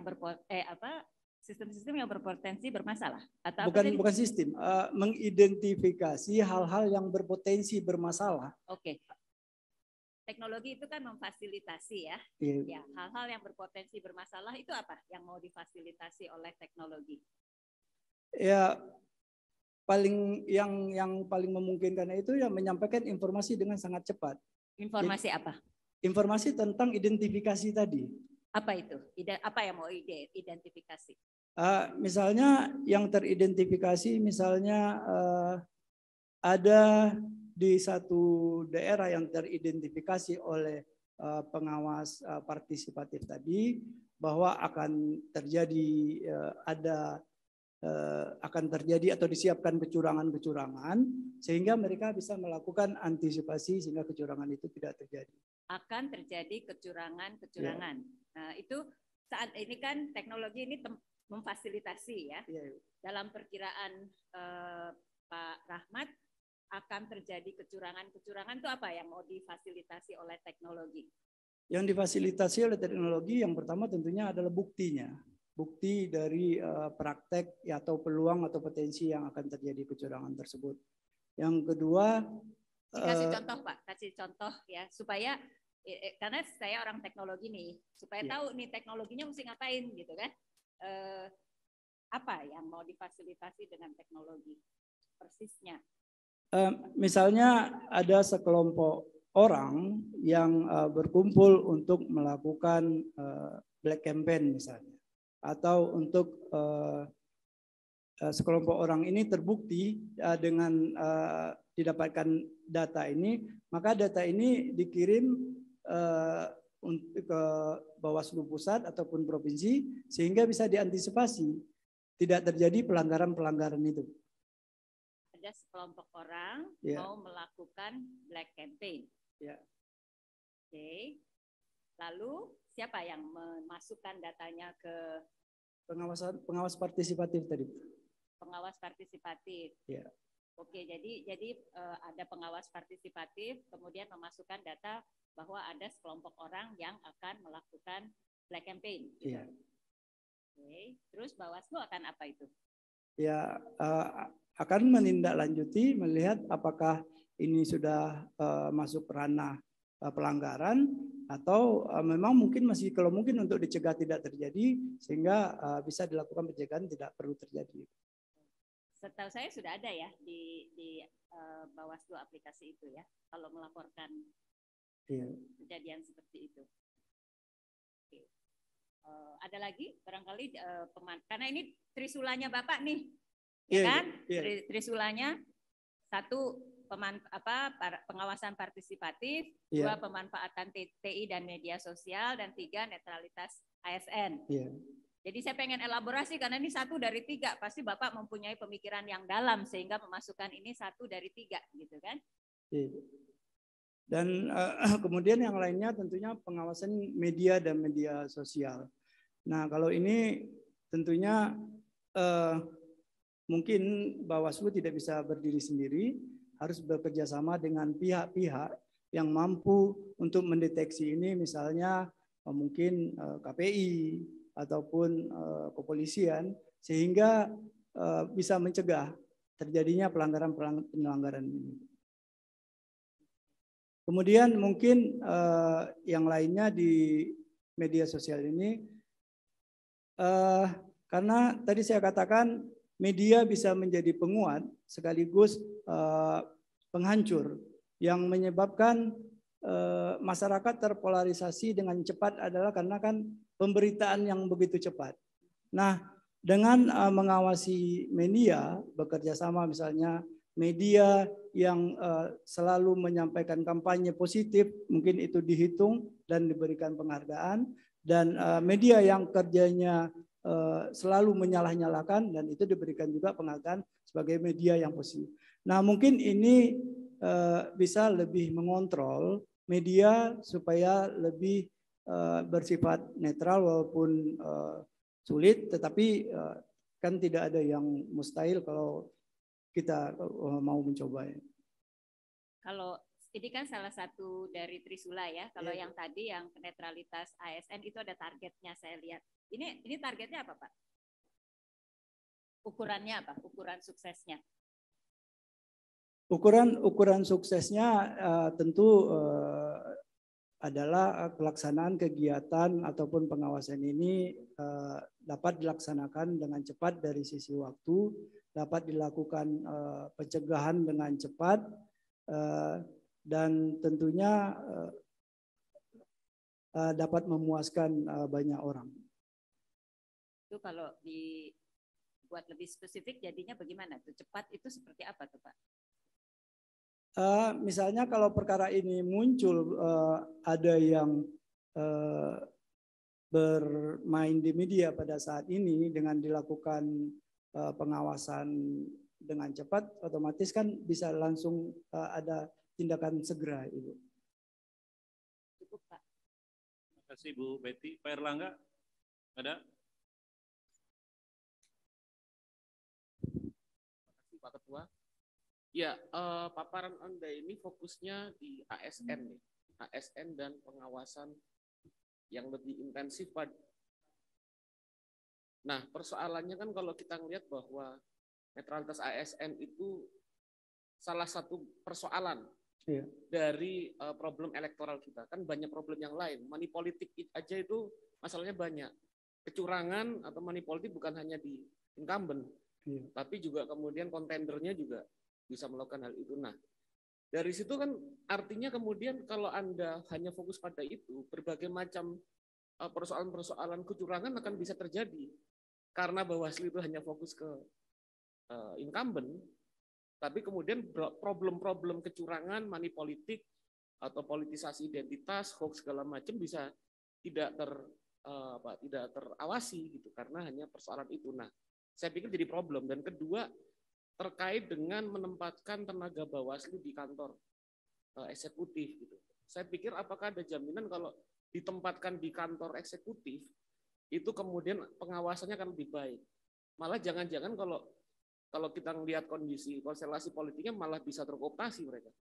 G: sistem-sistem yang berpotensi bermasalah atau
B: bukan sistem, mengidentifikasi hal-hal yang berpotensi bermasalah.
G: Oke. Teknologi itu kan memfasilitasi ya.
B: Yeah.
G: Ya, hal-hal yang berpotensi bermasalah itu apa yang mau difasilitasi oleh teknologi?
B: Ya, yang paling memungkinkan itu ya menyampaikan informasi dengan sangat cepat.
G: Informasi apa?
B: Informasi tentang identifikasi tadi.
G: Apa itu? Apa yang mau identifikasi?
B: Misalnya yang teridentifikasi, misalnya ada di satu daerah yang teridentifikasi oleh pengawas partisipatif tadi bahwa akan terjadi akan terjadi atau disiapkan kecurangan-kecurangan sehingga mereka bisa melakukan antisipasi sehingga kecurangan itu tidak terjadi.
G: Akan terjadi kecurangan-kecurangan. Ya. Nah, itu saat ini kan teknologi ini memfasilitasi ya. Ya. Dalam perkiraan Pak Rahmat akan terjadi kecurangan-kecurangan itu apa yang mau difasilitasi oleh teknologi?
B: Yang difasilitasi oleh teknologi yang pertama tentunya adalah buktinya. Bukti dari praktek ya, atau peluang atau potensi yang akan terjadi kecurangan tersebut. Yang kedua,
G: kasih contoh Pak, kasih contoh ya supaya karena saya orang teknologi nih, supaya tahu nih teknologinya mesti ngapain gitu kan? Apa yang mau difasilitasi dengan teknologi persisnya?
B: Misalnya ada sekelompok orang yang berkumpul untuk melakukan black campaign misalnya. Atau untuk sekelompok orang ini terbukti dengan didapatkan data ini, maka data ini dikirim untuk ke Bawaslu Pusat ataupun provinsi sehingga bisa diantisipasi tidak terjadi pelanggaran-pelanggaran itu.
G: Ada sekelompok orang mau melakukan black campaign. Oke. Lalu siapa yang memasukkan datanya ke
B: pengawas partisipatif tadi?
G: Pengawas partisipatif.
B: Ya.
G: Oke, jadi ada pengawas partisipatif, kemudian memasukkan data bahwa ada sekelompok orang yang akan melakukan black campaign.
B: Iya.
G: Oke, terus Bawaslu akan apa itu?
B: Ya, akan menindaklanjuti melihat apakah ini sudah masuk ranah pelanggaran atau memang mungkin masih kalau mungkin untuk dicegah tidak terjadi sehingga bisa dilakukan pencegahan tidak perlu terjadi.
G: Setahu saya sudah ada ya di Bawaslu aplikasi itu ya kalau melaporkan kejadian seperti itu. Oke. Ada lagi barangkali karena ini trisulanya Bapak nih, ya kan? Trisulanya satu pengawasan partisipatif, dua pemanfaatan TI dan media sosial, dan tiga netralitas ASN. Jadi saya pengen elaborasi karena ini satu dari tiga, pasti Bapak mempunyai pemikiran yang dalam sehingga memasukkan ini satu dari tiga, gitu kan?
B: Dan kemudian yang lainnya tentunya pengawasan media dan media sosial. Nah kalau ini tentunya mungkin Bawaslu tidak bisa berdiri sendiri, harus bekerja sama dengan pihak-pihak yang mampu untuk mendeteksi ini, misalnya mungkin KPI ataupun kepolisian, sehingga bisa mencegah terjadinya pelanggaran ini. Kemudian mungkin yang lainnya di media sosial ini Karena tadi saya katakan media bisa menjadi penguat sekaligus penghancur yang menyebabkan masyarakat terpolarisasi dengan cepat adalah karena kan pemberitaan yang begitu cepat. Nah, dengan mengawasi media, bekerja sama misalnya media yang selalu menyampaikan kampanye positif, mungkin itu dihitung dan diberikan penghargaan, dan media yang kerjanya selalu menyalah-nyalakan dan itu diberikan juga penghargaan sebagai media yang positif. Nah, mungkin ini bisa lebih mengontrol media supaya lebih bersifat netral walaupun sulit, tetapi kan tidak ada yang mustahil kalau kita mau mencoba.
G: Kalau ini kan salah satu dari Trisula ya. Kalau yang tadi yang netralitas ASN itu ada targetnya saya lihat. Ini targetnya apa Pak? Ukurannya apa? Ukuran suksesnya?
B: Ukuran suksesnya tentu adalah pelaksanaan kegiatan ataupun pengawasan ini dapat dilaksanakan dengan cepat dari sisi waktu, dapat dilakukan pencegahan dengan cepat, dan tentunya dapat memuaskan banyak orang.
G: Itu kalau dibuat lebih spesifik jadinya bagaimana tuh? Cepat itu seperti apa tuh Pak?
B: Misalnya kalau perkara ini muncul ada yang bermain di media pada saat ini dengan dilakukan pengawasan dengan cepat, otomatis kan bisa langsung ada tindakan segera Ibu.
G: Cukup Pak.
A: Terima kasih Bu Betty. Pak Erlangga ada?
H: Terima kasih Pak Ketua. Ya, paparan Anda ini fokusnya di ASN nih. ASN dan pengawasan yang lebih intensif Pak. Nah, persoalannya kan kalau kita ngelihat bahwa netralitas ASN itu salah satu persoalan dari problem elektoral kita. Kan banyak problem yang lain. Money politik aja itu masalahnya banyak. Kecurangan atau money politik bukan hanya di incumbent, tapi juga kemudian kontendernya juga bisa melakukan hal itu. Nah, dari situ kan artinya kemudian kalau Anda hanya fokus pada itu, berbagai macam persoalan-persoalan kecurangan akan bisa terjadi. Karena Bawaslu itu hanya fokus ke incumbent, tapi kemudian problem-problem kecurangan, money politik, atau politisasi identitas, hoax segala macam bisa tidak terawasi gitu, karena hanya persoalan itu. Nah, saya pikir jadi problem. Dan kedua, terkait dengan menempatkan tenaga Bawaslu di kantor eksekutif gitu. Saya pikir apakah ada jaminan kalau ditempatkan di kantor eksekutif itu kemudian pengawasannya akan lebih baik. Malah jangan-jangan kalau kita melihat kondisi konstelasi politiknya malah bisa terkooptasi mereka.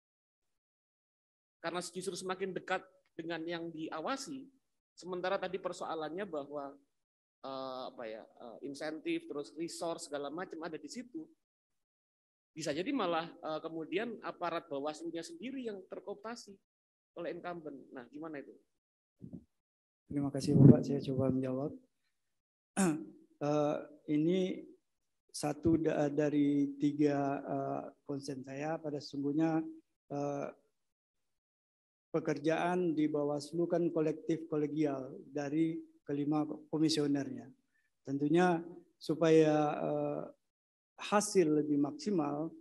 H: Karena justru semakin dekat dengan yang diawasi, sementara tadi persoalannya bahwa insentif terus resource segala macam ada di situ. Bisa jadi malah kemudian aparat Bawaslu-nya sendiri yang terkooptasi oleh incumbent. Nah, gimana itu?
B: Terima kasih Bapak, saya coba menjawab. Ini satu dari tiga konsen saya. Pada sesungguhnya pekerjaan di Bawaslu kan kolektif kolegial dari kelima komisionernya. Tentunya supaya hasil lebih maksimal,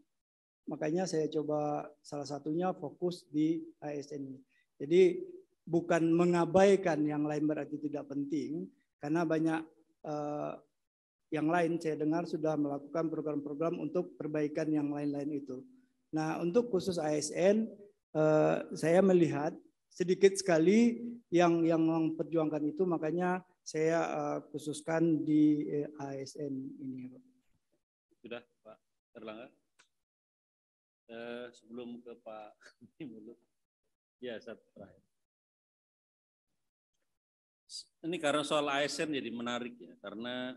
B: makanya saya coba salah satunya fokus di ASN. Jadi bukan mengabaikan yang lain berarti tidak penting, karena banyak yang lain saya dengar sudah melakukan program-program untuk perbaikan yang lain-lain itu. Nah, untuk khusus ASN, saya melihat sedikit sekali yang memperjuangkan itu, makanya saya khususkan di ASN ini.
A: Sudah Pak Erlangga. Sebelum ke Pak Timur, ya satu terakhir. Ini karena soal ASN jadi menarik ya, karena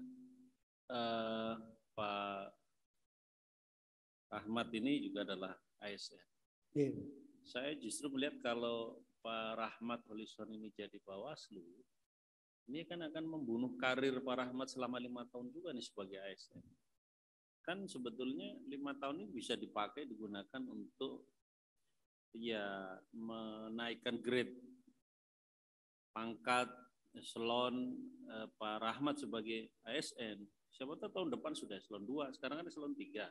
A: Pak Rahmat ini juga adalah ASN. Saya justru melihat kalau Pak Rahmat Holison ini jadi Bawaslu, Ini kan akan membunuh karir Pak Rahmat selama 5 tahun juga nih sebagai ASN. Kan sebetulnya 5 tahun ini bisa dipakai, digunakan untuk ya menaikkan grade pangkat eselon Pak Rahmat sebagai ASN. Siapa tahu tahun depan sudah eselon 2, sekarang kan eselon 3.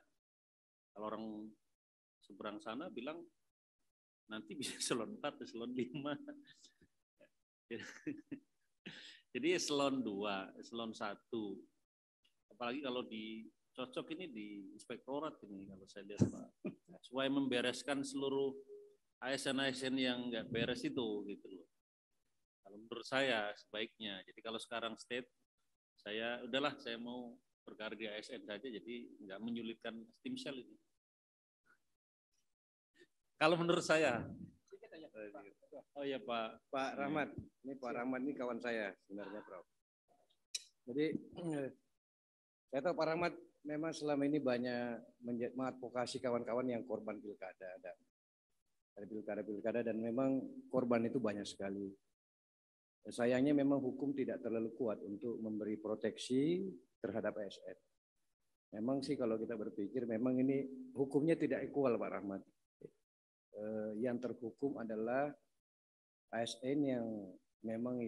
A: Kalau orang seberang sana bilang nanti bisa eselon 4, eselon 5. Jadi eselon 2, eselon 1. Apalagi kalau dicocok ini di inspektorat ini kalau saya lihat Pak. Supaya membereskan seluruh ASN-ASN yang nggak beres itu gitu loh. Kalau menurut saya sebaiknya. Jadi kalau sekarang state, udahlah saya mau berkarir di ASN saja, jadi nggak menyulitkan timsel ini. Kalau menurut saya. Oh ya Pak
I: Rahmat, ini Pak Rahmat ini kawan saya sebenarnya Prof. Jadi saya tahu Pak Rahmat memang selama ini banyak mengadvokasi kawan-kawan yang korban pilkada dan dari pilkada dan memang korban itu banyak sekali. Sayangnya memang hukum tidak terlalu kuat untuk memberi proteksi terhadap ASN. Memang sih kalau kita berpikir memang ini hukumnya tidak equal Pak Rahmat. Yang terhukum adalah ASN yang memang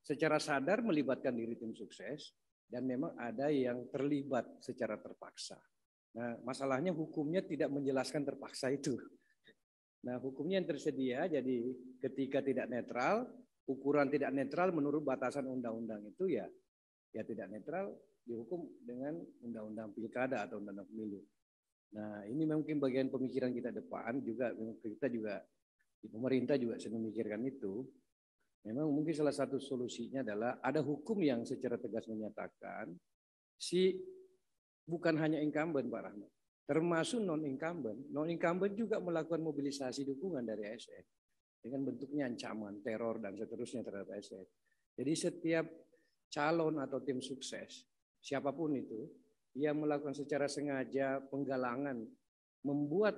I: secara sadar melibatkan diri tim sukses dan memang ada yang terlibat secara terpaksa. Nah, masalahnya hukumnya tidak menjelaskan terpaksa itu. Nah, hukumnya yang tersedia jadi ketika tidak netral, ukuran tidak netral menurut batasan undang-undang itu ya tidak netral, dihukum dengan undang-undang pilkada atau undang-undang pemilu. Nah, ini mungkin bagian pemikiran kita depan juga, kita juga di pemerintah juga sedang memikirkan itu. Memang mungkin salah satu solusinya adalah ada hukum yang secara tegas menyatakan bukan hanya incumbent Pak Rahmat, termasuk non-incumbent. Non-incumbent juga melakukan mobilisasi dukungan dari ASN dengan bentuknya ancaman, teror, dan seterusnya terhadap ASN. Jadi setiap calon atau tim sukses, siapapun itu, yang melakukan secara sengaja penggalangan, membuat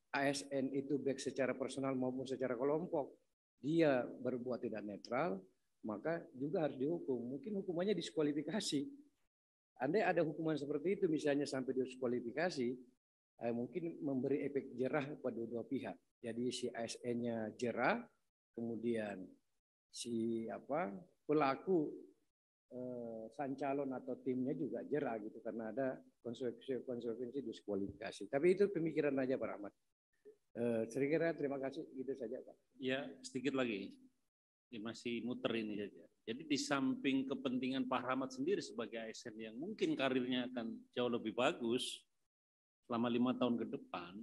I: ASN itu baik secara personal maupun secara kelompok, dia berbuat tidak netral, maka juga harus dihukum. Mungkin hukumannya diskualifikasi. Andai ada hukuman seperti itu, misalnya sampai diskualifikasi, mungkin memberi efek jerah pada dua pihak. Jadi si ASN-nya jerah, kemudian si pelaku sang calon atau timnya juga jerah gitu karena ada konsekuensi diskualifikasi. Tapi itu pemikiran aja Pak Rahmat. Saya kira terima kasih gitu saja Pak.
A: Ya sedikit lagi, ini masih muter ini saja. Jadi di samping kepentingan Pak Rahmat sendiri sebagai ASN yang mungkin karirnya akan jauh lebih bagus selama 5 tahun ke depan,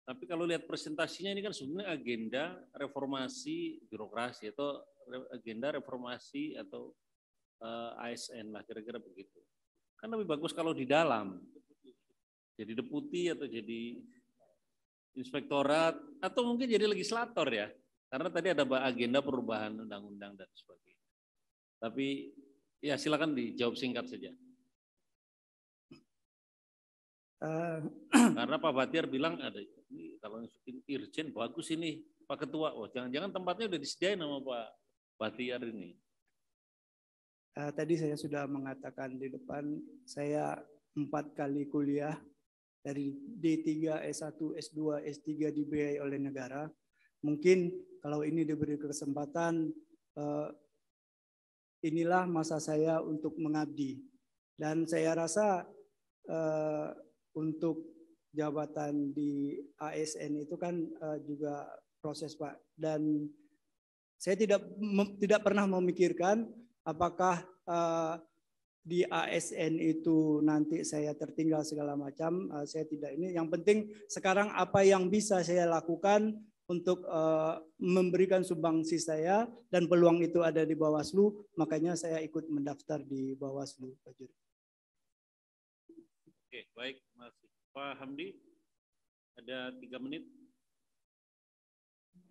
A: tapi kalau lihat presentasinya ini kan sebenarnya agenda reformasi birokrasi atau agenda reformasi atau ASN lah kira-kira begitu. Kan lebih bagus kalau di dalam, jadi deputi atau jadi inspektorat atau mungkin jadi legislator ya, karena tadi ada agenda perubahan undang-undang dan sebagainya. Tapi ya silakan dijawab singkat saja. Karena Pak Batiar bilang ada ini kalau Irjen bagus ini Pak Ketua, jangan-jangan tempatnya udah disediain sama Pak Batiar ini.
B: Tadi saya sudah mengatakan di depan, saya 4 kali kuliah dari D3, S1, S2, S3 dibiayai oleh negara. Mungkin kalau ini diberi kesempatan, inilah masa saya untuk mengabdi. Dan saya rasa untuk jabatan di ASN itu kan juga proses Pak. Dan saya tidak pernah memikirkan apakah di ASN itu nanti saya tertinggal segala macam, saya tidak ini. Yang penting sekarang apa yang bisa saya lakukan untuk memberikan sumbangsi saya dan peluang itu ada di Bawaslu, makanya saya ikut mendaftar di Bawaslu, Pak Juri.
A: Oke, baik, masih Pak Hamdi, ada 3 menit.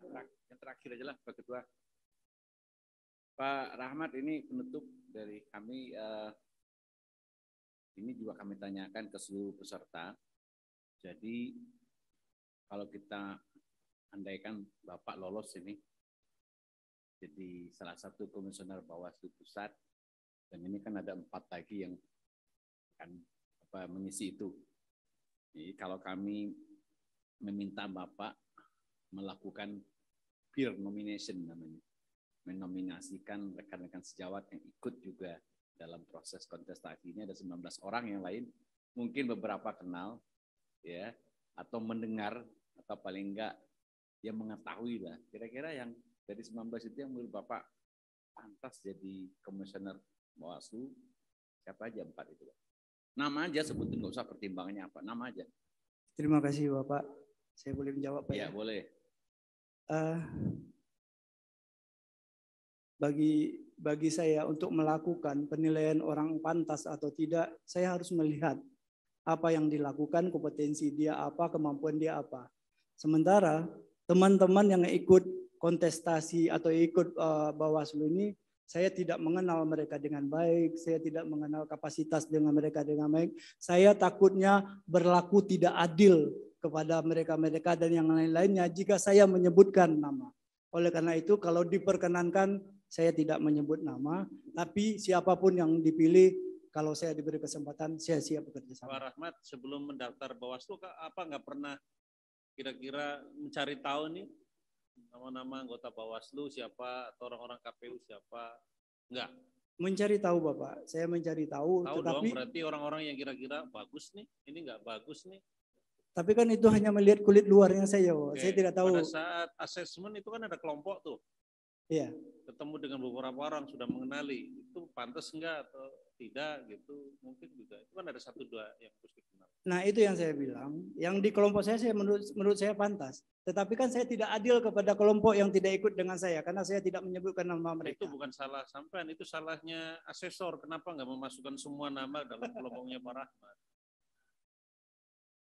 F: Yang terakhir aja lah Pak Ketua. Pak Rahmat, ini penutup dari kami, ini juga kami tanyakan ke seluruh peserta. Jadi kalau kita andaikan Bapak lolos ini,
E: jadi salah satu komisioner Bawaslu Pusat, dan ini kan ada 4 lagi yang akan mengisi itu. Jadi kalau kami meminta Bapak melakukan peer nomination namanya, menominasikan rekan-rekan sejawat yang ikut juga dalam proses kontestasi ini, ada 19 orang yang lain, mungkin beberapa kenal, ya, atau mendengar, atau paling enggak yang mengetahui lah, kira-kira yang dari 19 itu yang menurut Bapak pantas jadi komisioner Bawaslu, siapa aja 4 itu? Nama aja sebutin, nggak usah pertimbangannya apa, nama aja.
B: Terima kasih Bapak. Saya boleh menjawab Pak?
E: Ya, boleh.
B: Bagi saya untuk melakukan penilaian orang pantas atau tidak, saya harus melihat apa yang dilakukan, kompetensi dia apa, kemampuan dia apa. Sementara teman-teman yang ikut kontestasi atau ikut Bawaslu ini, saya tidak mengenal mereka dengan baik, saya tidak mengenal kapasitas dengan mereka dengan baik. Saya takutnya berlaku tidak adil kepada mereka-mereka dan yang lain-lainnya jika saya menyebutkan nama. Oleh karena itu, kalau diperkenankan, saya tidak menyebut nama, tapi siapapun yang dipilih, kalau saya diberi kesempatan, saya siap bekerja sama.
A: Pak Rahmat, sebelum mendaftar Bawaslu, apa nggak pernah kira-kira mencari tahu nih nama-nama anggota Bawaslu siapa, atau orang-orang KPU siapa? Enggak.
B: Mencari tahu Bapak, saya mencari tahu.
A: Tahu
B: tetapi,
A: dong, berarti orang-orang yang kira-kira bagus nih, ini nggak bagus nih.
B: Tapi kan itu hanya melihat kulit luarnya saya,
A: Oke.
B: saya tidak tahu.
A: Pada saat asesmen itu kan ada kelompok tuh.
B: Iya.
A: Ketemu dengan beberapa orang sudah mengenali, itu pantas enggak atau tidak gitu, mungkin juga. Itu kan ada 1-2 yang harus dikenal.
B: Nah itu yang saya bilang, yang di kelompok saya menurut saya pantas. Tetapi kan saya tidak adil kepada kelompok yang tidak ikut dengan saya, karena saya tidak menyebutkan nama mereka.
A: Itu bukan salah sampean, itu salahnya asesor. Kenapa nggak memasukkan semua nama dalam kelompoknya Pak Rahmat?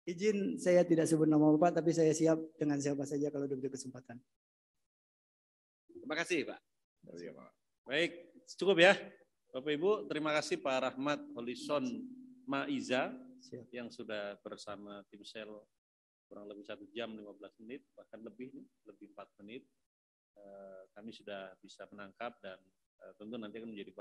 B: Izin saya tidak sebut nama Bapak, tapi saya siap dengan siapa saja kalau diberi kesempatan.
E: Terima kasih Pak.
A: Baik, cukup ya. Bapak Ibu, terima kasih Pak Rahmat Holison Maiza yang sudah bersama tim sel kurang lebih 1 jam 15 menit, bahkan lebih 4 menit. Kami sudah bisa menangkap dan tentu nanti akan menjadi